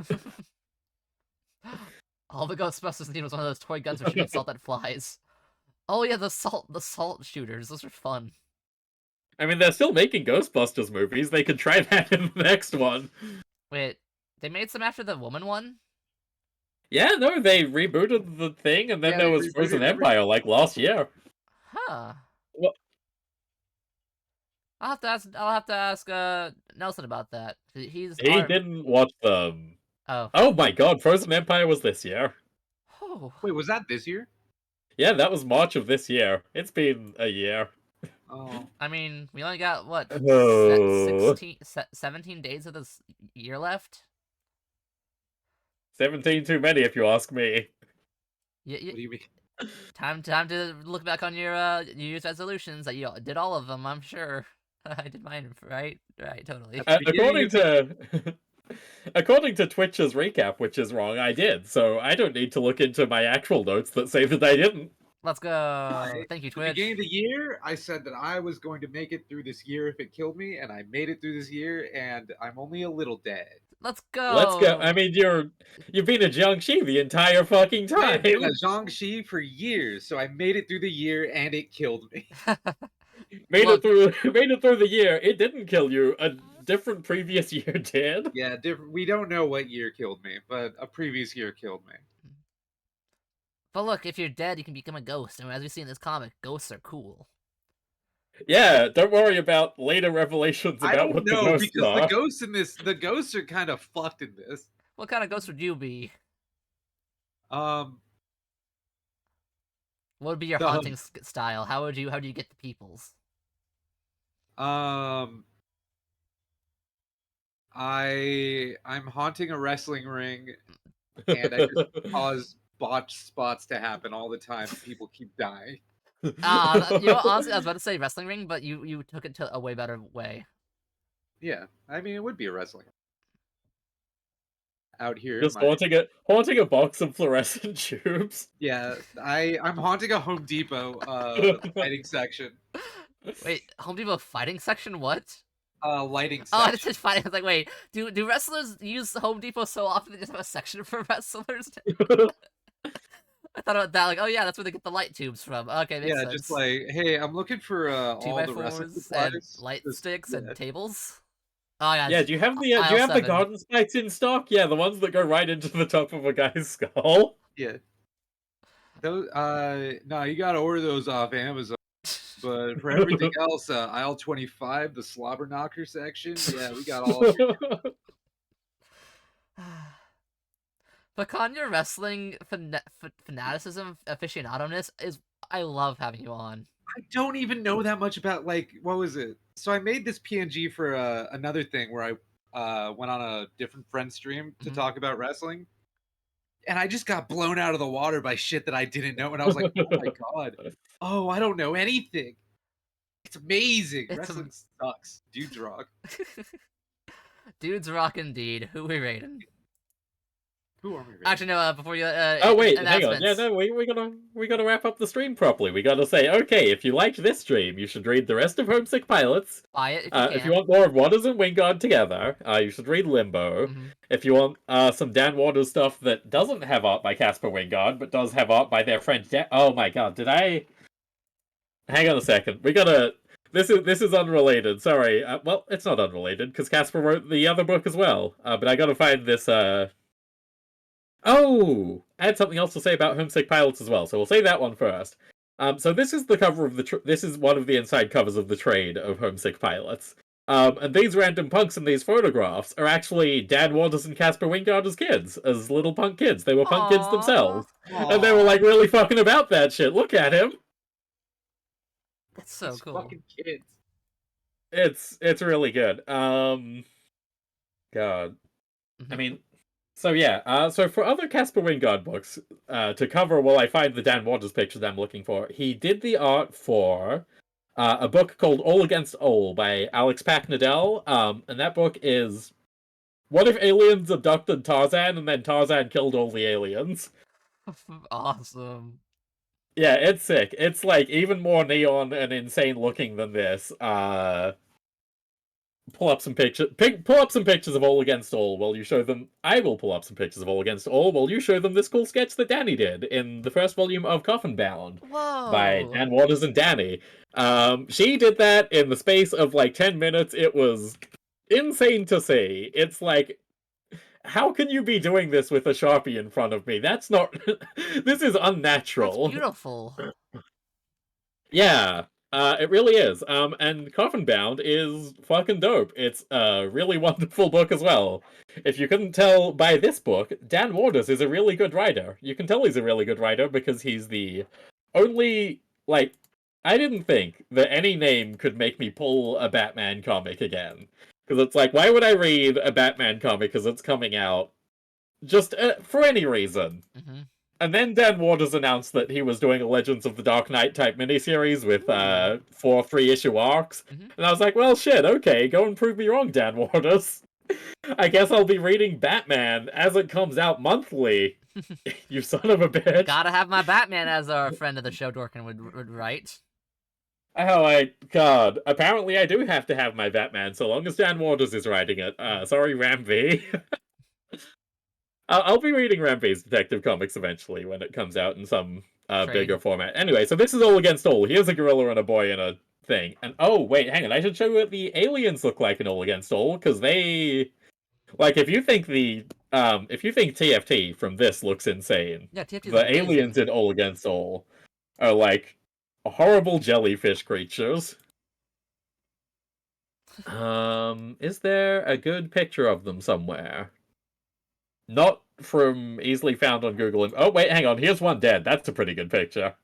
All the Ghostbusters need was one of those toy guns for shooting salt that flies. Oh yeah, the salt shooters. Those are fun. I mean, they're still making Ghostbusters movies. They could try that in the next one. Wait, they made some after the woman one? Yeah, no, they rebooted the thing, and then Yeah, there they was rebooted Frozen everything. Empire, like, last year. Huh. Well, I'll have to ask Nelson about that. he didn't watch them. Oh. Oh my god, Frozen Empire was this year. Oh. Wait, was that this year? Yeah, that was March of this year. It's been a year. Oh, I mean, we only got what Oh. 17 days of this year left. 17 too many, if you ask me. what do you mean? Time to look back on your New Year's resolutions. That you did all of them, I'm sure. I did mine, right? Right, totally. According to according to Twitch's recap, which is wrong, I did. So I don't need to look into my actual notes that say that I didn't. Let's go. Thank you, At the Twitch. beginning of the year, I said that I was going to make it through this year if it killed me, and I made it through this year, and I'm only a little dead. Let's go. Let's go. I mean, you've been a Jiangxi the entire fucking Yeah, time. I've been a Zhangxi for years, so I made it through the year, and it killed me. Made it through the year. It didn't kill you. A different previous year did. Yeah, different. We don't know what year killed me, but a previous year killed me. But look, if you're dead, you can become a ghost, and as we see in this comic, ghosts are cool. Yeah, don't worry about later revelations I about don't what the know ghosts because are. the ghosts are kind of fucked in this. What kind of ghost would you be? Um, What would be your haunting style? How do you get the peoples? I'm haunting a wrestling ring, and I just cause botched spots to happen all the time. People keep dying. You know what, honestly, I was about to say wrestling ring, but you took it to a way better way. Yeah, I mean it would be a wrestling ring. Out here, Just haunting a box of fluorescent tubes. Yeah, I'm haunting a Home Depot lighting section. Wait, Home Depot fighting section? What? Lighting Oh, section. this is fighting. I was like, wait, do wrestlers use Home Depot so often they just have a section for wrestlers? I thought about that, like, oh yeah, that's where they get the light tubes from. Okay, makes sense. Just like, hey, I'm looking for all the wrestling 2x4s supplies. and light sticks yeah. and tables. Oh yeah. Yeah, do you have the garden spikes in stock? Yeah, the ones that go right into the top of a guy's skull. Yeah. Those no, you gotta order those off Amazon. But for everything else, aisle 25, the slobber knocker section, yeah, we got all of it. Pecan, your wrestling fanaticism, aficionado-ness is. I love having you on. I don't even know that much about, like, what was it? So I made this PNG for another thing where I went on a different friend stream to talk about wrestling. And I just got blown out of the water by shit that I didn't know. And I was like, oh my god. Oh, I don't know anything. It's amazing. Wrestling sucks. Dude's rock. Dude's rock indeed. Who we rating? Who are we rating? Actually, no. Before you. Oh wait, hang on. Yeah, no, we gotta wrap up the stream properly. We gotta say, okay, if you liked this stream, you should read the rest of Homesick Pilots. Buy it if you can. If you want more of Waters and Wingard together, you should read Limbo. If you want some Dan Waters stuff that doesn't have art by Casper Wingard, but does have art by their friend oh my god, did I? Hang on a second. We gotta. This is unrelated. Sorry. Well, it's not unrelated because Casper wrote the other book as well. But I gotta find this. Oh, I had something else to say about Homesick Pilots as well, so we'll say that one first. So this is the cover of this is one of the inside covers of the trade of Homesick Pilots. And these random punks in these photographs are actually Dan Waters and Casper Wingard as kids, as little punk kids. They were punk kids themselves. Aww. And they were like really fucking about that shit. Look at him. That's so These cool. fucking kids. it's really good. God. I mean, so yeah, so for other Caspar Wingard books, to cover while I find the Dan Waters pictures I'm looking for, he did the art for a book called All Against All by Alex Packnadell. And that book is what if aliens abducted Tarzan and then Tarzan killed all the aliens? Awesome. Yeah, it's sick. It's like even more neon and insane looking than this. Pull up some pictures of All Against All while you show them. I will pull up some pictures of All Against All while you show them this cool sketch that Danny did in the first volume of Coffin Bound by Whoa. Dan Waters and Danny. She did that in the space of like 10 minutes. It was insane to see. It's like, how can you be doing this with a Sharpie in front of me? That's not. This is That's unnatural. beautiful. Yeah, it really is. And Coffin Bound is fucking dope. It's a really wonderful book as well. If you couldn't tell by this book, Dan Waters is a really good writer. You can tell he's a really good writer because he's the only, like, I didn't think that any name could make me pull a Batman comic again. Because it's like, why would I read a Batman comic because it's coming out? Just for any reason. And then Dan Waters announced that he was doing a Legends of the Dark Knight type miniseries with 4 3-issue arcs. And I was like, well, shit, okay, go and prove me wrong, Dan Waters. I guess I'll be reading Batman as it comes out monthly. You son of a bitch. Gotta have my Batman, as our friend of the show, Dorkin, would write. Oh, God. Apparently I do have to have my Batman, so long as Dan Waters is writing it. Sorry, Ramby. I'll be reading Rampage Detective Comics eventually when it comes out in some bigger format. Anyway, so this is All Against All. Here's a gorilla and a boy in a thing. And oh, wait, hang on. I should show you what the aliens look like in All Against All, because they... Like, if you think TFT from this looks insane, yeah, TFT is the amazing. aliens in All Against All are like horrible jellyfish creatures. Is there a good picture of them somewhere? Not from easily found on Google. Oh, wait, hang on. Here's one dead. That's a pretty good picture.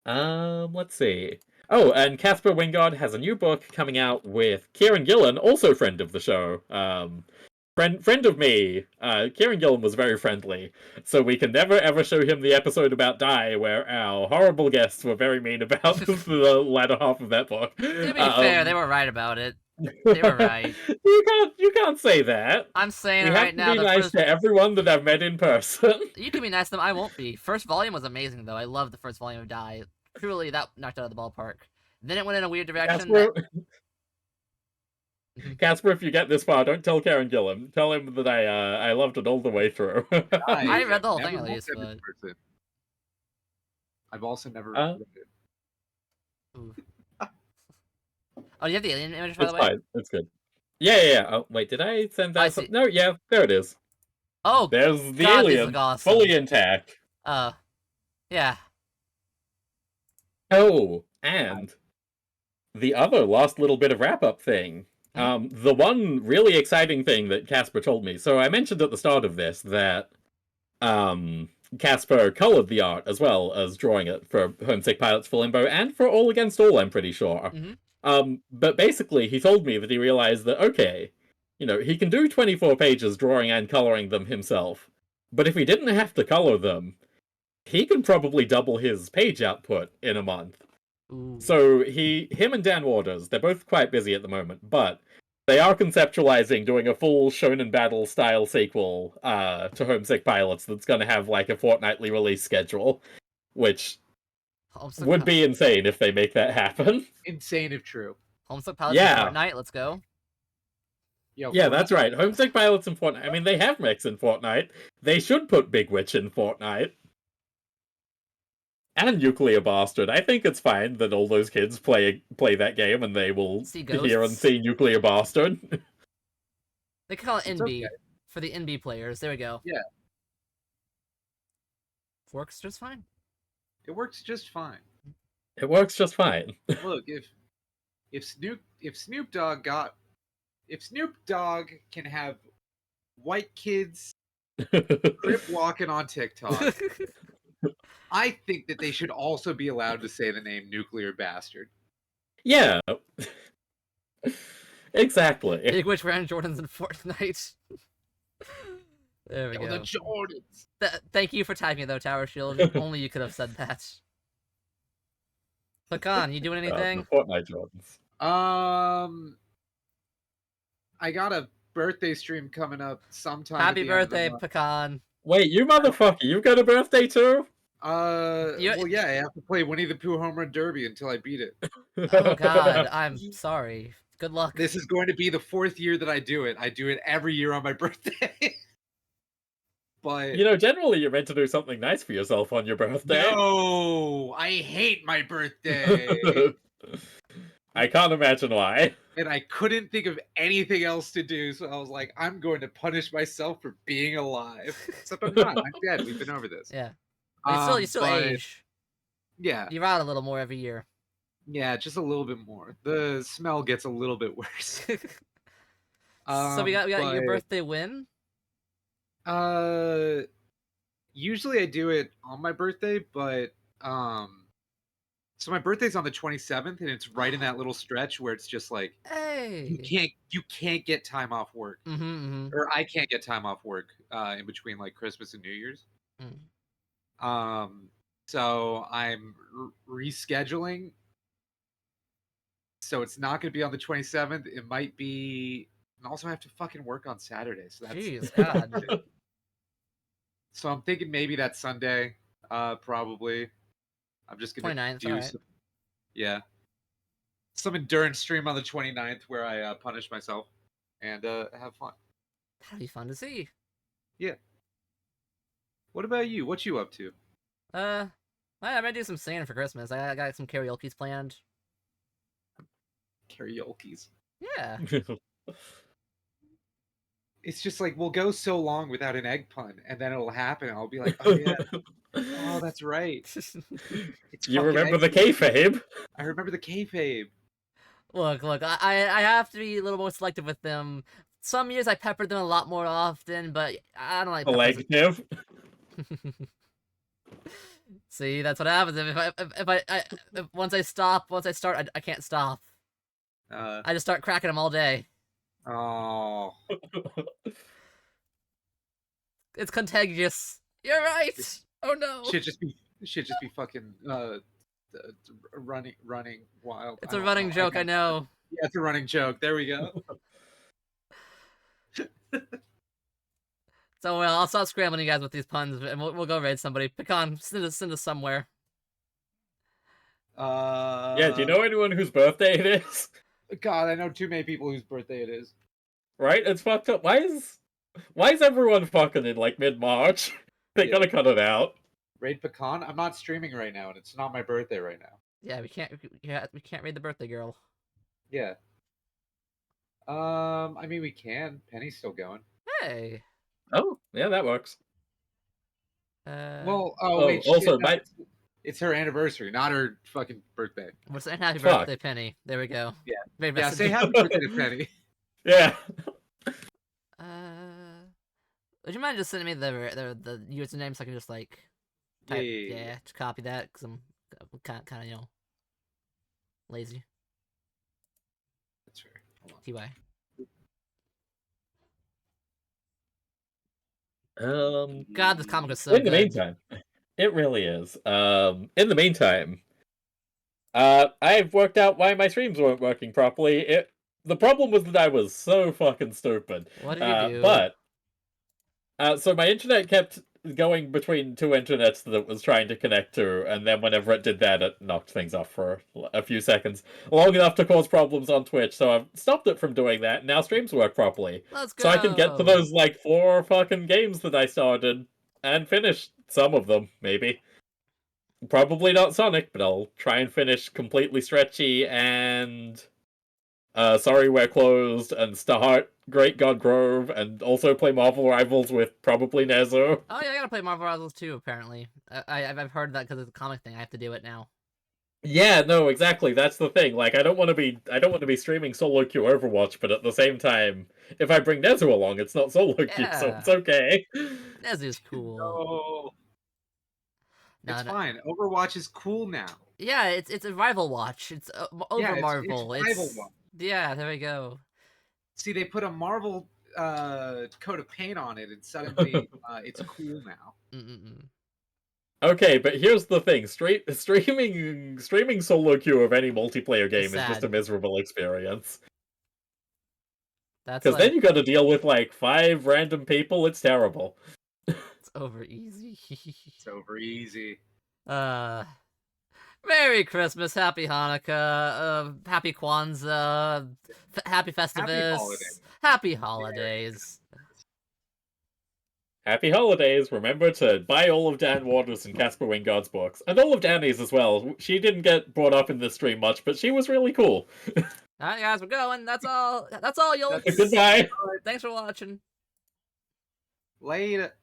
Let's see. Oh, and Caspar Wingard has a new book coming out with Kieran Gillen, also friend of the show. Friend of me. Kieran Gillen was very friendly, so we can never ever show him the episode about Die, where our horrible guests were very mean about the latter half of that book. To be fair, they were right about it. They were right. You can't say that. I'm saying we it right now. Be nice to everyone that I've met in person. You can be nice to them. I won't be. First volume was amazing, though. I loved the first volume of Die. Truly, that knocked out of the ballpark. Then it went in a weird direction. Casper, if you get this far, don't tell Karen Gillan. Tell him that I loved it all the way through. I read the whole thing at least, but I've also never read it. Oh, you have the alien image, by the way? Fine. It's good. Yeah. Oh, wait, did I send that? No, yeah, there it is. Oh, there's the God, alien, awesome. fully intact. Yeah. Oh, and the other last little bit of wrap-up thing. The one really exciting thing that Casper told me. So I mentioned at the start of this that Casper colored the art as well as drawing it for Homesick Pilots for Limbo and for All Against All, I'm pretty sure. But basically, he told me that he realized that, okay, he can do 24 pages drawing and coloring them himself. But if he didn't have to color them, he can probably double his page output in a month. Ooh. So him and Dan Waters, they're both quite busy at the moment, but they are conceptualizing doing a full Shonen Battle style sequel to Homesick Pilots that's going to have like a fortnightly release schedule, which would be insane if they make that happen. Insane if true. Homesick Pilots in Fortnite, let's go. Yeah, that's right. Homesick Pilots in Fortnite. I mean, they have mechs in Fortnite. They should put Big Witch in Fortnite. And Nuclear Bastard. I think it's fine that all those kids play that game and they will hear and see Nuclear Bastard. They call it NB for the NB players. There we go. Yeah. Works just fine. It works just fine. It works just fine. Look, if Snoop Dogg can have white kids crip walking on TikTok, I think that they should also be allowed to say the name Nuclear Bastard. Yeah. Exactly. Big Witch ran Jordans in Fortnite. There we Yo, go. the Jordans. Thank you for typing though, Tower Shield. Only you could have said that. Pecan, you doing The anything? Fortnite Jordans. I got a birthday stream coming up sometime at Happy the end of the birthday, month. Pecan. Wait, you motherfucker, you've got a birthday too? Well, yeah, I have to play Winnie the Pooh Home Run Derby until I beat it. Oh God, I'm sorry. Good luck. This is going to be the 4th year that I do it. I do it every year on my birthday. But You know, generally you're meant to do something nice for yourself on your birthday. no, I hate my birthday. I can't imagine why. And I couldn't think of anything else to do, so I was like, I'm going to punish myself for being alive. Except I'm not. I'm dead. We've been over this. Yeah. But you still But, age. Yeah. You rot a little more every year. Yeah, just a little bit more. The smell gets a little bit worse. So we got your but, birthday win. Usually I do it on my birthday, but so my birthday's on the 27th, and it's right in that little stretch where it's just like Hey. you can't get time off work, Mm-hmm. or I can't get time off work in between like Christmas and New Year's. So I'm rescheduling. So it's not going to be on the 27th. It might be, and also I have to fucking work on Saturday. So that's Jeez, God. So I'm thinking maybe that Sunday, probably. I'm just gonna 29th, do alright. some endurance stream on the 29th where I punish myself and have fun. That'd be fun to see. Yeah. What about you? What you up to? I might do some singing for Christmas. I got some karaoke's planned. Karaoke's. Yeah. It's just like we'll go so long without an egg pun, and then it'll happen. And I'll be like, oh yeah, oh that's right. It's You fucking remember egg the season. kayfabe? I remember the kayfabe. Look, I have to be a little more selective with them. Some years I peppered them a lot more often, but I don't like peppers. Selective. See, that's what happens if once I start, I can't stop. I just start cracking them all day. Oh. It's contagious. You're right. Oh no. Should just be fucking running wild. It's a running joke, I know. Yeah, it's a running joke. There we go. So well, I'll stop scrambling you guys with these puns, and we'll go raid somebody. Pecan, send us somewhere. Yeah, do you know anyone whose birthday it is? God, I know too many people whose birthday it is. Right? It's fucked up. Why is everyone fucking in like mid-March? They gotta cut it out. Raid Pecan? I'm not streaming right now, and it's not my birthday right now. Yeah, we can't raid the birthday girl. Yeah. I mean we can. Penny's still going. Hey. Oh, yeah, that works. Well, wait, also, shit, no, it's her anniversary, not her fucking birthday. We're saying happy Fuck. birthday, Penny. There we go. Yeah. Great Yeah, message. say happy birthday to Penny. Yeah. Would you mind just sending me the username so I can just like type, Yeah. just copy that because I'm kind of lazy. That's fair. Hold on. Ty. God, this comic is so in the good. meantime, it really is. In the meantime, I've worked out why my streams weren't working properly. The problem was that I was so fucking stupid. What did you do? But so my internet kept going between two internets that it was trying to connect to, and then whenever it did that, it knocked things off for a few seconds, long enough to cause problems on Twitch. So I've stopped it from doing that. And now streams work properly. Let's go. So I can get to those like 4 fucking games that I started and finish some of them, maybe. Probably not Sonic, but I'll try and finish Completely Stretchy and Sorry We're Closed and start Great God Grove and also play Marvel Rivals with probably Nezo. Oh yeah, I gotta play Marvel Rivals too. Apparently, I've heard that because it's a comic thing. I have to do it now. Yeah, no, exactly. That's the thing. Like, I don't want to be streaming solo queue Overwatch, but at the same time, if I bring Nezu along, it's not solo queue, so it's okay. Nezu's cool. No. No, It's fine. Overwatch is cool now. Yeah, it's a rival watch. It's over Yeah, Marvel. it's rival one. Yeah, there we go. See, they put a Marvel coat of paint on it, and suddenly it's cool now. Mm-mm-mm. Okay, but here's the thing: streaming solo queue of any multiplayer game is just a sad. miserable experience. That's Because then like you got to deal with like 5 random people. It's terrible. it's over easy. It's over easy. Merry Christmas, Happy Hanukkah, Happy Kwanzaa, Happy Festivus, holidays. Happy Holidays. Happy holidays! Remember to buy all of Dan Waters and Casper Wingard's books, and all of Danny's as well. She didn't get brought up in this stream much, but she was really cool. Alright, guys, we're going. That's all. That's all, y'all. Goodbye. Thanks for watching. Later.